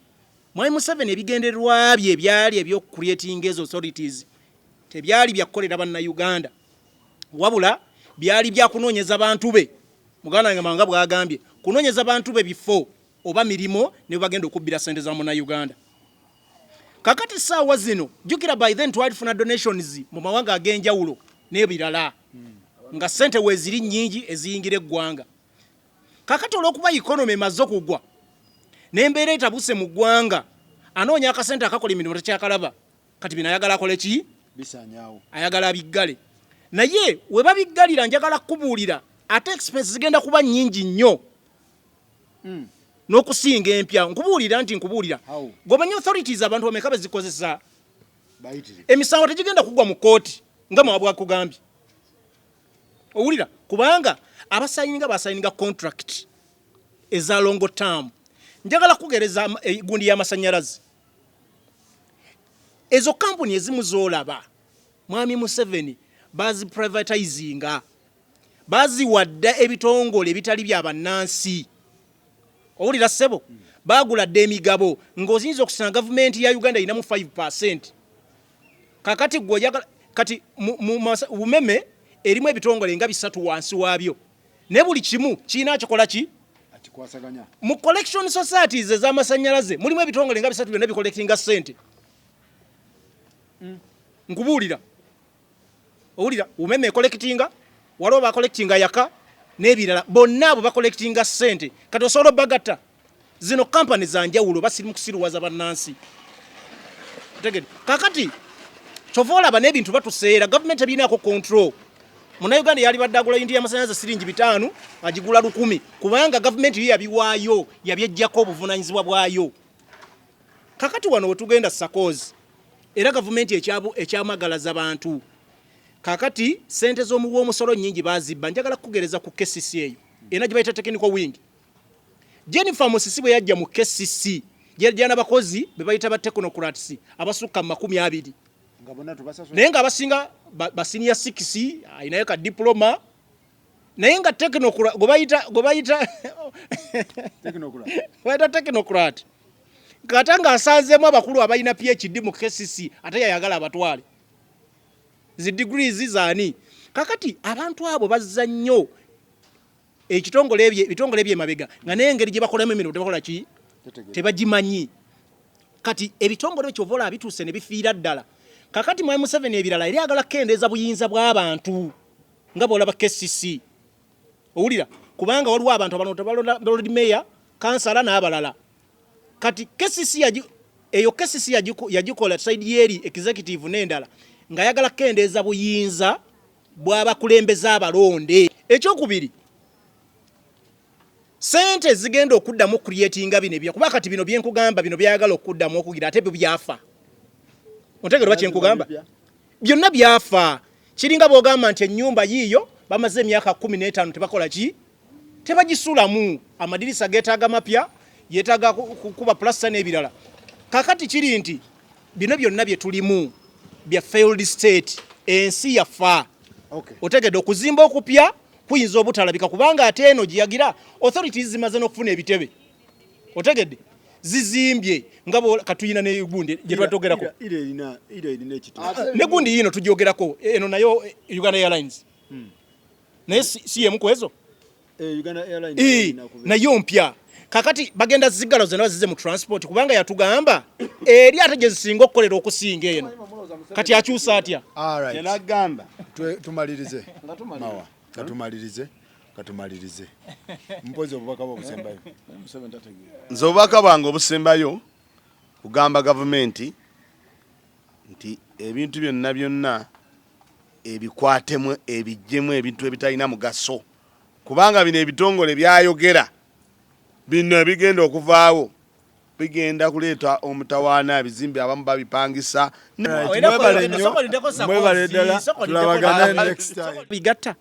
Speaker 2: mwami Museveni ebigendererwa bye ebyali eby'ocreating ezo authorities tebyali byakukolera bannayuganda wabula byali byakunoonyeza bantu be muganda wange manga bwagambye kunoonyeza bantu be bifo oba mirimo ne bagenda okubbira ssente za munnayuganda kakati saawa zino jukira by then twalifuna donations mu mawanga ag'enjawulo n'ebirala nga ssente weeziri nnyingi eziyingira eggwanga kakati olw'okuba economy emaze okugwa n'embeera etabuse mu ggwanga anoonya akasente akakola emirimu tekyakalaba kati bino ayagala akole ki
Speaker 4: bisanyawo
Speaker 2: ayagala abiggale naye we babiggalira njagala kubuulira ate expenses zigenda kuba nnyingi nnyo n'okusinga empya nkubuulira gomanyi authorities abantu bameka bezikozesa emisango tegigenda kugwa mu kooti nga mwabwa kugambye owulira kubanga abasayininga contract eza long term. Njagala kugereza gundi ya masanyalazi. Ezo company ezimu zolaba Mwami Museveni bazi privatizinga. Bazi wadda ebitongole ebitali bya bannansi. Owulira ssebo? Bagula emigabo ng'ozinza okusanga government ya Uganda inamu 5%. Kakati gwoyagala kati umeme erimu ebitongole nga bisatu wansi wabyo. Ne buli kimu kiina kikola ki?
Speaker 4: Atikwasaganya.
Speaker 2: Mu collection societies ez'amasanyalaze mulimu ebitongole nga bisatu byonna bicollectinga ssente. Nkubuulira. Owulira umeme collectinga waliwo ba collectinga yaka n'ebirala bonna abo ba collectinga ssente. Kati osobola bagata zino company za njawulo basirimu kusiruwaza bannansi. Tegedi. Kakati chovola bane ebintu batuseera government ebinaako control. Muna Uganda yali badagula yindi y'amasanyalaze siringi 5 agigula 10 kubanga government yabiwaayo yabyejjako obuvunanyizibwa bwayo. Kakati wano wetugenda sakozi era government ekyamagalaza abantu. Kakati sente z'omuwa omusolo nnyingi bazibba. Njagala kugereza ku KCC eyo era gye bayita technical wing. Jennifer Musisi bwe yajja mu KCC yajja n'abakozi be bayita ba technocrats abasukka 20. Naye nga abasinga ba senior 6 ayinayo ka diploma naye nga technocrat go bayita technocrat kata nga asanzeemu abakulu abalina PhD mu KCC ate yayagala abatwale zi degrees zaani. Kakati abantu abo bazza nnyo bitongole bye mabega nga n'engeri gye bakolemu emirimu tebakola ki tebagimanyi. Kati ebitongole kyovola abituuse ne bifiira ddala. Kakati Mwami Museveni ebirala eri agala kendeeza buyinza bw'abantu nga bw'olaba KCC. Owulira kubanga waliwo abantu abalonda Lord Mayor, kansala n'abalala. Kati KCC yagikola side yeri executive n'endala nga yagala kendeeza buyinza bw'abakulembeze abalonde. Ekyokubiri sente zigenda okuddamu creatinga bino ebyo kuba kati bino byenkugamba bino byagala okuddamu okugira ate byafa. Ontegerwa kyenkugamba byonna byafa. Kiringa bw'ogamba nti ennyumba yiyo bamaze emyaka 15 tebakola ki tebagisulamu amadirisa geetaaga mapya yeetaaga kuba plasta n'ebirala. Kakati kiri nti bino byonna bye tulimu bya failed state ensi yafa. Otegedde okuzimba okupya kuyinza obutalabika kubanga ate eno giyagira authorities zimaze n'okufuna ebitebe. Otegedde zizimbye ngabo katuyina ne gundi gye twatogerako
Speaker 4: ile erina ekito
Speaker 2: ne gundi yino tujyogerako eno nayo Uganda Airlines naye si yemu kwezo
Speaker 4: Uganda Airlines
Speaker 2: nayo mpya. Kakati bagenda zigalo zena bazize mu transport kubanga yatugamba eri ate gye zisinga okukolera okusinga eno kati akyusa atya.
Speaker 1: Yenagamba
Speaker 4: tumalirize mawa katumalirize mpozi obubaka bw'obusembayo.
Speaker 1: Nze obubaka bwange obusembayo kugamba gavumenti nti ebintu byonna ebikwatemu ebijjemu ebintu ebitalina mugaso kubanga bino ebitongole byayogera bino ebigenda okuvaawo bigenda kuleeta omutawaana ebizimbe abamu babipangisa.
Speaker 4: Mwebale ddala tulabagana next time.
Speaker 2: Bigatta